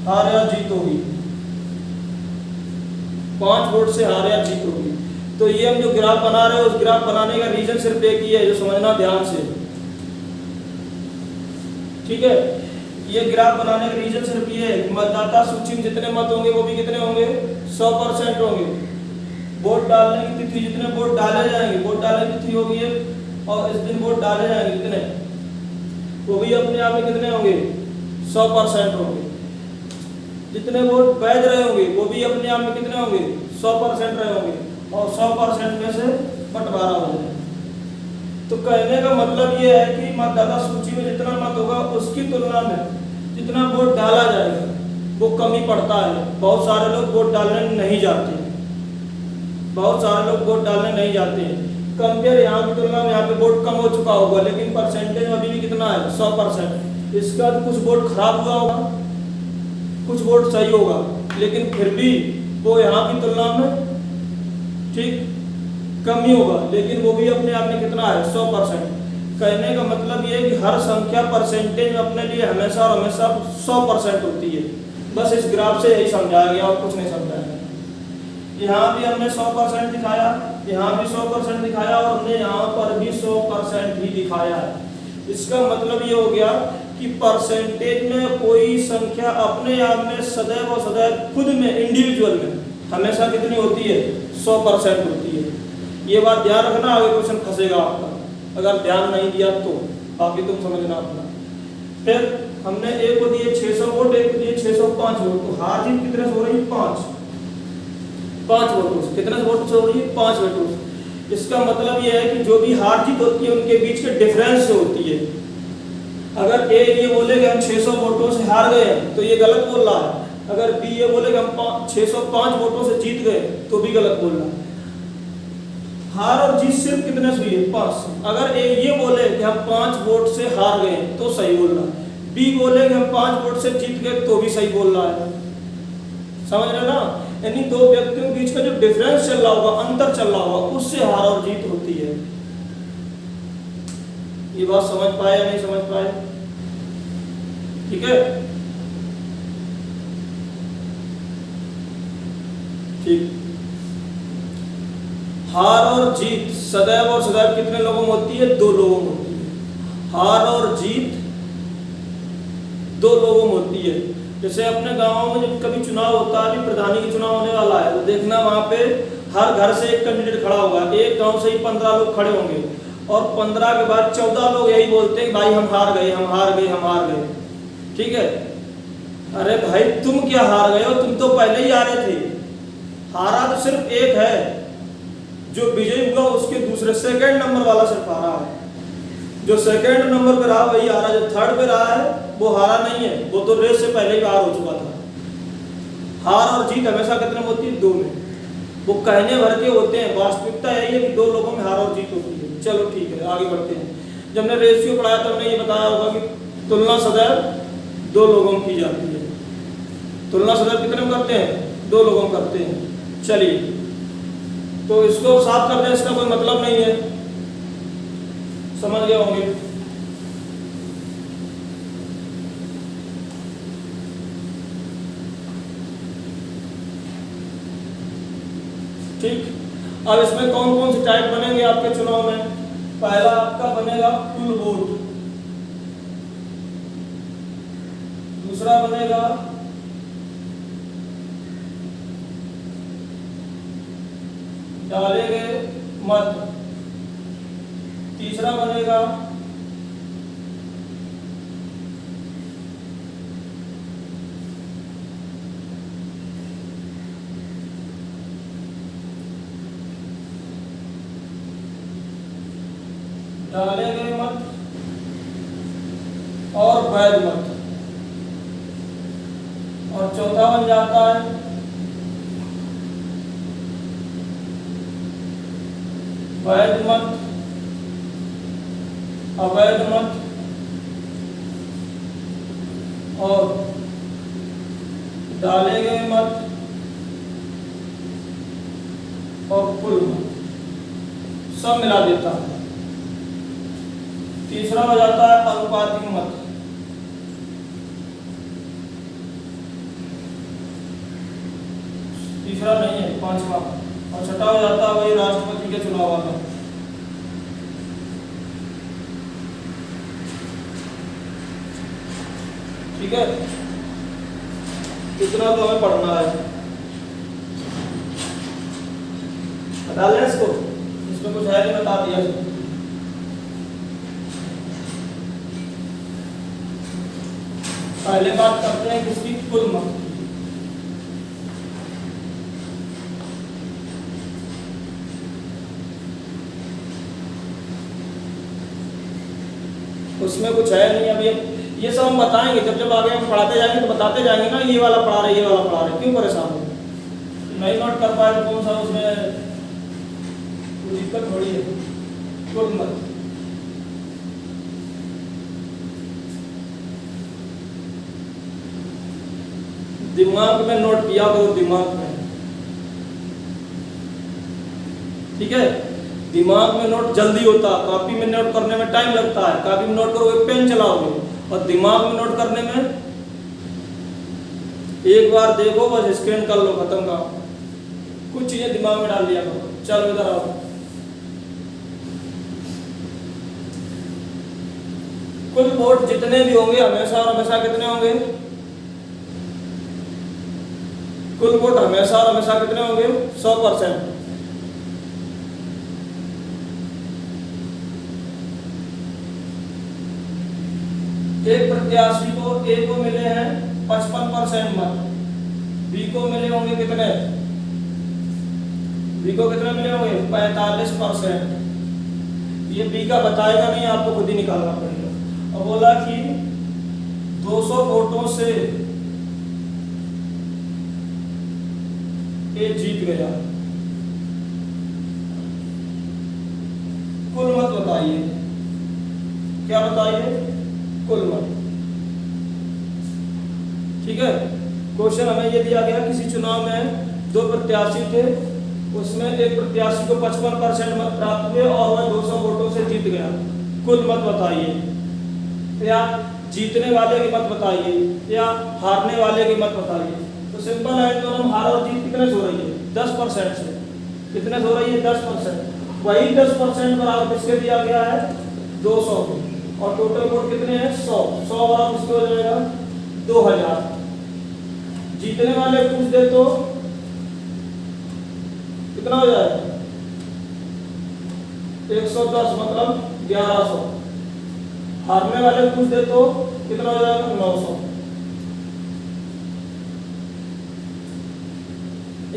हार या जीत होगी, 5 वोट से हार या जीत होगी। तो ये हम जो ग्राफ बना रहे हैं उस ग्राफ बनाने का रीजन सिर्फ एक ही है, जो समझना ध्यान से, ठीक है। ये ग्राफ बनाने का रीजन सिर्फ ये है, मतदाता सूची में जितने मत होंगे वो भी कितने होंगे, 100% होंगे। वोट डालने की तिथि, जितने वोट डाले जाएंगे, वोट डालने की तिथि होगी और इस दिन वोट डाले जाएंगे कितने, वो भी अपने आप में कितने होंगे, 100% होंगे। जितने वोट वैध रहे होंगे वो भी अपने आप में कितने होंगे, 100% रहे होंगे और 100% में से बंटवारा हो जाए। तो कहने का मतलब ये है कि मतदाता सूची में जितना मत होगा उसकी तुलना में जितना वोट डाला जाएगा वो कम ही पड़ता है। बहुत सारे लोग वोट डालने नहीं जाते हैं, बहुत सारे लोग वोट डालने नहीं जाते हैं। कंपेयर यहाँ की तुलना में यहाँ पे वोट कम हो चुका होगा, लेकिन परसेंटेज अभी भी कितना है, 100%। इसका कुछ वोट खराब हुआ होगा, कुछ वोट सही होगा, लेकिन फिर भी वो यहाँ की तुलना में ठीक कम ही होगा, लेकिन वो भी अपने आप में कितना है, 100%। कहने का मतलब ये है कि हर संख्या परसेंटेज में अपने लिए हमेशा और हमेशा 100% होती है। बस इस ग्राफ से यही समझाया गया और कुछ नहीं समझाया गया। यहाँ भी हमने 100% दिखाया, यहाँ भी 100% दिखाया और हमने यहाँ पर भी 100% ही दिखाया है। इसका मतलब ये हो गया कि परसेंटेज में कोई संख्या अपने आप में सदैव और सदैव खुद में इंडिविजुअल में हमेशा कितनी होती है, 100% होती है। ये बात ध्यान रखना, आगे क्वेश्चन फंसेगा आपका अगर ध्यान नहीं दिया तो, बाकी तुम समझना अपना। फिर हमने एक को दिए 600 वोट, एक को दिए 605 वोट, तो हार जीत कितने से हो रही है, 5 वोटों से। कितने वोट से हो रही है, 5 वोटों से। इसका मतलब ये है कि जो भी हार जीत होती है उनके बीच के डिफरेंस से होती है। अगर ए ये बोले कि हम 600 वोटों से हार गए तो ये गलत बोल रहा है। अगर बी ये बोले कि हम 605 वोटों से जीत गए तो भी गलत बोलना है। हार और जीत सिर्फ कितने से हुई है? 5 से। अगर ए ये बोले कि हम 5 वोट से हार गए तो सही बोलना है, बी बोले कि हम 5 वोट से जीत गए तो भी सही बोलना है। समझ रहे ना? यानी दो व्यक्तियों के बीच का जो डिफरेंस चल रहा होगा, अंतर चल रहा होगा, उससे हार और जीत होती है। ये बात समझ पाए या नहीं समझ पाए? ठीक है, ठीक। हार और जीत सदैव और सदैव कितने लोगों में होती है? 2 लोगों में होती है। हार और जीत 2 लोगों में होती है। जैसे अपने गांव में जब कभी चुनाव होता है, अभी प्रधानी का चुनाव होने वाला है, तो देखना वहां पे हर घर से एक कैंडिडेट खड़ा होगा। एक गांव से ही 15 लोग खड़े होंगे और 15 के बाद 14 लोग यही बोलते हैं भाई हम हार गए, हम हार गए, हम हार गए। ठीक है, अरे भाई तुम क्या हार गए हो? तुम तो पहले ही हारे थे। हारा तो सिर्फ एक है, जो विजयी हुआ उसके दूसरे सेकंड नंबर वाला सिर्फ हारा है। जो सेकंड नंबर पे रहा वही हारा, जो थर्ड पे रहा है वो हारा नहीं है, वो तो रेस से पहले ही बाहर हो चुका था। हार और जीत हमेशा कितने में होती है? 2 में। वो कहने भर के होते हैं, वास्तविकता यही है कि 2 लोगों में हार और जीत होती है। चलो ठीक है, आगे बढ़ते हैं। जब हमने रेशियो पढ़ाया तो हमने ये बताया होगा कि तुलना सदैव 2 लोगों में की जाती है। तुलना सदैव कितने में करते हैं? 2 लोगों में करते हैं। चलिए, तो इसको साफ कर दें, इसका कोई मतलब नहीं है, समझ गए होंगे। ठीक, अब इसमें कौन कौन से टाइप बनेंगे आपके चुनाव में? पहला आपका बनेगा कुल वोट, दूसरा बनेगा डाले गए मत, तीसरा बनेगा डाले गए मत और वैध मत, और चौथा बन जाता है वैध मत, अवैध मत और डाले गए मत और कुल मत, सब मिला देता है। तीसरा हो जाता है अनुपातिक मत, तीसरा नहीं है, 5वां। और छठा हो जाता है वही राष्ट्रपति के चुनाव वाला। ठीक है, इतना तो हमें पढ़ना है। बता लें इसको, इसमें कुछ है नहीं, बता दिया। पहले बात करते हैं किसकी? कुल मत। उसमें कुछ है नहीं। अभी ये सब हम बताएंगे, जब जब आगे हम पढ़ाते जाएंगे तो बताते जाएंगे ना, ये वाला पढ़ा रहे, ये वाला पढ़ा रहे, क्यों परेशान हो? नहीं नोट कर पाए तो कौन सा उसमें कोई दिक्कत थोड़ी है। कुल मत, दिमाग में नोट किया करो, दिमाग में। ठीक है, दिमाग में नोट जल्दी होता, कॉपी में नोट करने में टाइम लगता है। कॉपी में नोट करोगे, पेन चलाओगे, और दिमाग में नोट करने में एक बार देखो बस, स्कैन कर लो, खत्म का। कुछ चीजें दिमाग में डाल लिया करो। चलो इधर आओ। कुल वोट जितने भी होंगे हमेशा और हमेशा कितने होंगे? कुल वोट हमेशा और हमेशा कितने होंगे? 100%। एक प्रत्याशी को ए को मिले हैं 55% मत, बी को मिले होंगे कितने? बी को कितने मिले होंगे? 45%। ये बी का बताएगा नहीं, आपको खुद ही निकालना पड़ेगा। और बोला कि 200 वोटों से ये जीत गया। कुल मत बताइए, क्या बताइए? कुल मत। ठीक है। क्वेश्चन हमें ये दिया गया, किसी चुनाव में 2 प्रत्याशी थे, उसमें एक प्रत्याशी को 55% मत प्राप्त हुए और वह 200 वोटों से जीत गया। कुल मत बताइए, या जीतने वाले की मत बताइए, या हारने वाले की मत बताइए। तो सिंपल है, दोनों हार और जीत कितने से हो रही है? 10% से। कितने से हो रही है? 10%। वही 10% बराबर किसके दिया गया है? 200 के। और टोटल वोट कितने हैं? 100। 100 बराबर किसके हो जाएगा? 2000। जीतने वाले पूछ दे तो कितना हो जाएगा? 110 मतलब 1100। हारने वाले पूछ दे तो कितना हो जाएगा? 900।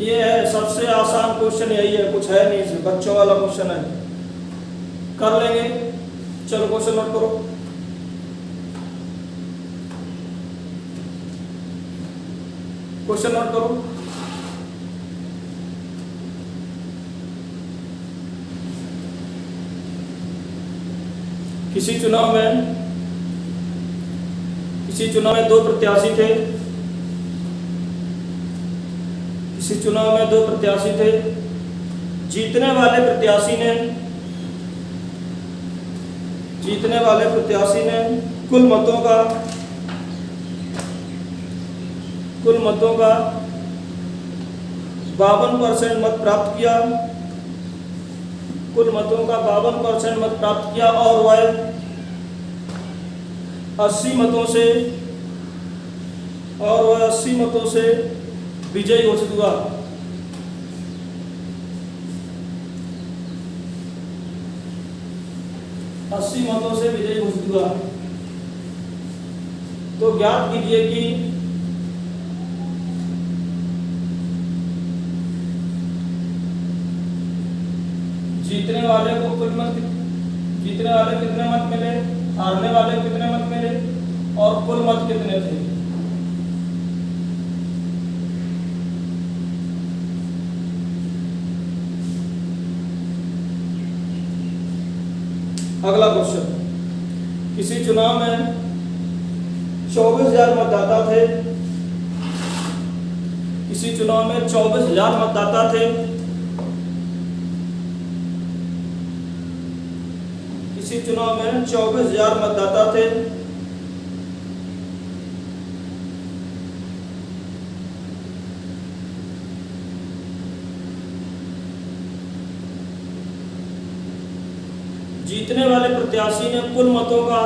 ये है सबसे आसान क्वेश्चन, यही है, कुछ है नहीं इसमें, बच्चों वाला क्वेश्चन है, कर लेंगे। चलो क्वेश्चन नोट करो। क्वेश्चन नोट करो। किसी चुनाव में 2 प्रत्याशी थे। किसी चुनाव में 2 प्रत्याशी थे। जीतने वाले प्रत्याशी ने कुल मतों का 52% मत प्राप्त किया। कुल मतों का 52% मत प्राप्त किया और वह 80 मतों से विजयी घोषित हुआ। तो ज्ञात कीजिए कि जीतने वाले कितने मत मिले, हारने वाले को कितने मत मिले और कुल मत कितने थे। अगला क्वेश्चन, किसी चुनाव में 24,000 मतदाता थे। किसी चुनाव में 24,000 मतदाता थे। किसी चुनाव में 24,000 मतदाता थे। जीतने वाले प्रत्याशी ने कुल मतों का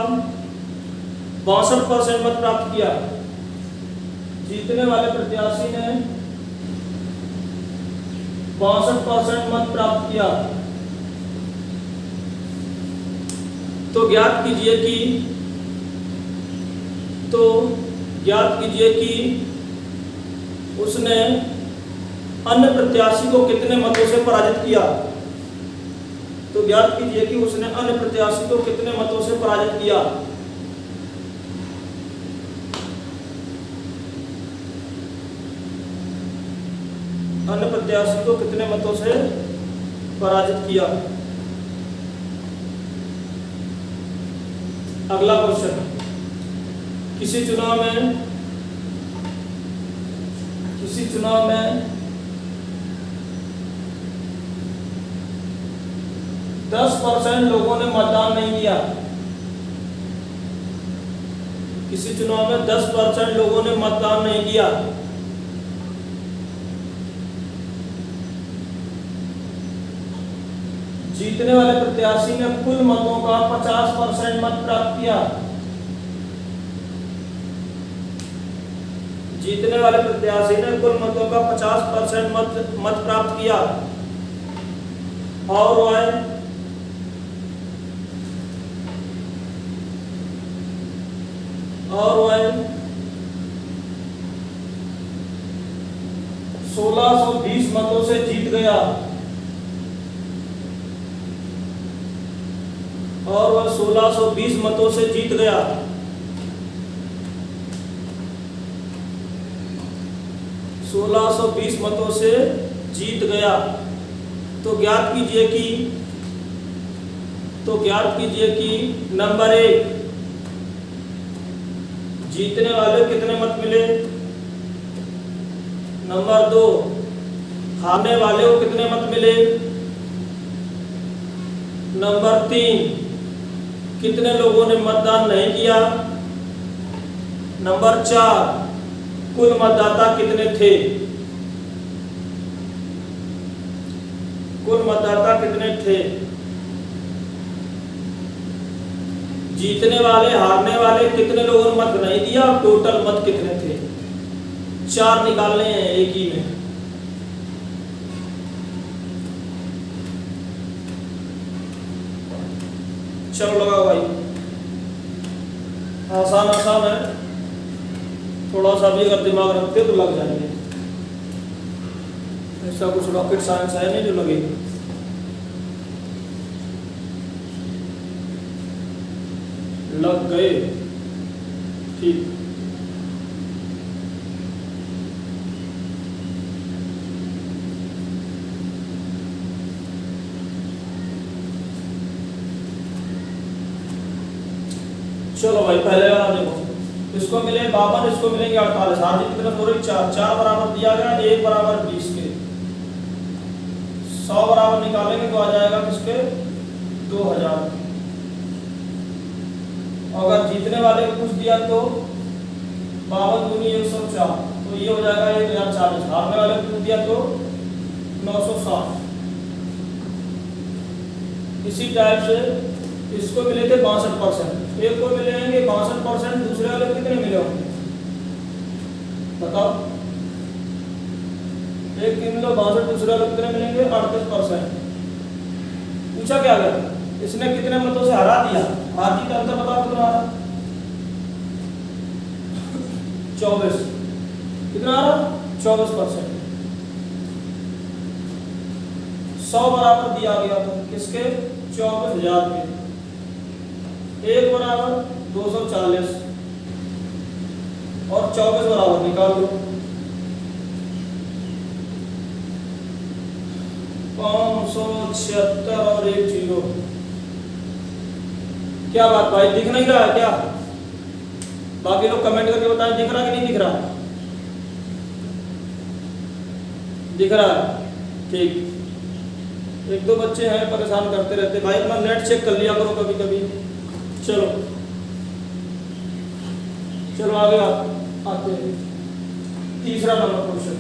62% मत प्राप्त किया। जीतने वाले प्रत्याशी ने 62% मत प्राप्त किया। तो ज्ञात कीजिए कि उसने अन्य प्रत्याशी को कितने मतों से पराजित किया। तो ज्ञात कीजिए कि उसने अन्य प्रत्याशी को कितने मतों से पराजित किया। अन्य प्रत्याशी को कितने मतों से पराजित किया। अगला क्वेश्चन, किसी चुनाव में 10% लोगों ने मतदान नहीं किया। किसी चुनाव में 10% लोगों ने मतदान नहीं किया। जीतने वाले प्रत्याशी ने कुल मतों का 50% मत प्राप्त किया। जीतने वाले प्रत्याशी ने कुल मतों का 50% मत प्राप्त किया और वह 1620 मतों से जीत गया। और वह 1620 मतों से जीत गया। सोलह सौ 20 मतों से जीत गया, तो ज्ञात कीजिए कि नंबर 1 जीतने वाले कितने मत मिले, नंबर 2 हारने वाले को कितने मत मिले, नंबर 3 कितने लोगों ने मतदान नहीं किया, नंबर 4 कुल मतदाता कितने थे, कुल मतदाता कितने थे। जीतने वाले हारने वाले कितने लोगों ने मत नहीं दिया और टोटल मत कितने थे, 4 निकालने हैं एक ही में। चलो लगाओ भाई, आसान है, थोड़ा सा भी अगर दिमाग रखते तो लग जाएंगे, ऐसा कुछ रॉकेट साइंस है नहीं जो लगे। लग गए, ठीक। चलो भाई पहले वाला देखो, इसको मिले 52, इसको मिलेंगे 48, आज कितने हो रही 4 बराबर दिया गया, 1 बराबर 20 के, 100 बराबर निकालेंगे तो आ जाएगा किसके 2000। अगर जीतने वाले को कुछ दिया तो 52 दूनी 104, तो ये हो जाएगा 1040। हारने वाले को कुछ दिया तो 960। इसी टाइप से इसको मिले थे 62%, एक को मिलेंगे 62%, दूसरे वाले कितने मिले होंगे बताओ, एक की मिलो 62, दूसरे वाले कितने मिलेंगे 38%। पूछा क्या गया, इसने कितने मतों से हरा दिया, हार जीत अंतर बताओ कितना आ रहा, 24, कितना आ रहा 24%। 100 बराबर दिया गया था किसके 24,000 के, 1 बराबर 240 और 24 बराबर निकाल दो, 576 और 1 0। क्या बात भाई, दिख नहीं रहा है क्या? बाकी लोग कमेंट करके बताएं दिख रहा कि नहीं दिख रहा, दिख रहा है, ठीक। 1-2 बच्चे हैं परेशान करते रहते, भाई अपना नेट चेक कर लिया करो कभी कभी। चलो आगे आते हैं, तीसरा नंबर क्वेश्चन।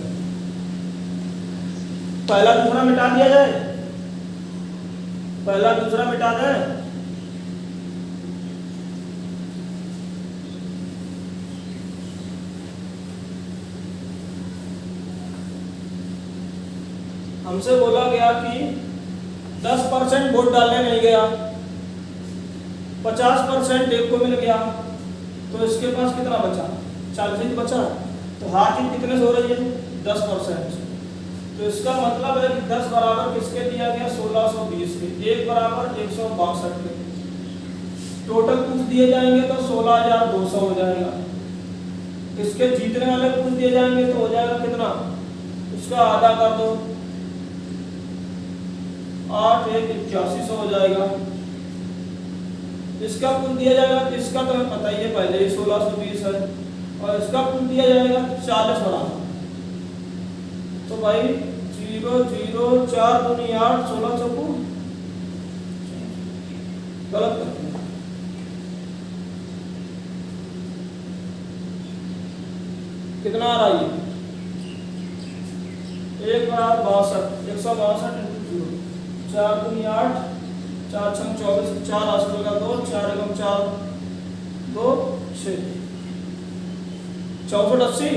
पहला दूसरा मिटा दिया जाए, पहला दूसरा मिटा दें, हमसे बोला गया कि 10% वोट डालने नहीं गया, 50% एक को मिल गया, तो इसके पास कितना बचा 40 बचा, तो हार जीत कितने से हो रही है 10%। तो इसका मतलब है कि 10 बराबर किसके दिया गया 1620 के, 1 बराबर 162 के, टोटल कुछ दिए जाएंगे तो 16,200 हो जाएगा। इसके जीतने वाले कुछ दिए जाएंगे तो हो जाएगा कितना, उसका आधा कर दो, 8 1 8100 हो जाएगा। इसका कुल दिया जाएगा, इसका तो हमें पता ही है पहले ही 1620 है, और इसका कुल दिया जाएगा 40 बराबर। तो भाई 0 0 4 दूनी 8, 16 चौको गलत करते हैं, कितना आ रहा है 1 बराबर 62, 162 इंटू 0, 4 दूनी 8, 4 6 24, 4 8 का 2, 4 एकम 4 2 6, 64 80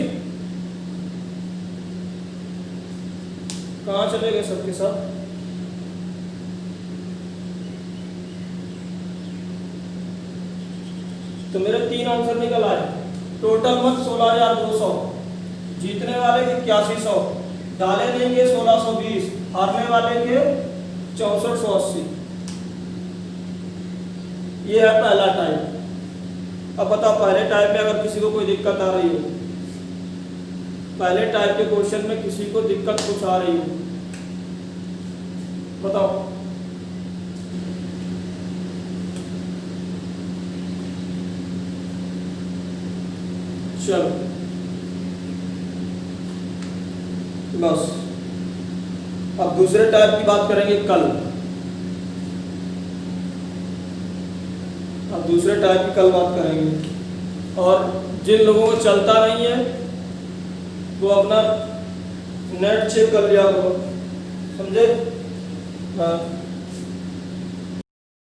कहाँ चले गए सबके सब। तो मेरे 3 आंसर निकल आए, टोटल मत 16,200, जीतने वाले के 8100, डाले देंगे 1620, हारने वाले के 6480। ये है पहला टाइप। अब बताओ पहले टाइप में अगर किसी को कोई दिक्कत आ रही हो, पहले टाइप के क्वेश्चन में किसी को दिक्कत कुछ आ रही हो बताओ। चलो बस, अब दूसरे टाइप की बात करेंगे कल। अब दूसरे टाइप की कल बात करेंगे। और जिन लोगों को चलता नहीं है वो अपना नेट चेक कर लिया करो, समझे? हाँ।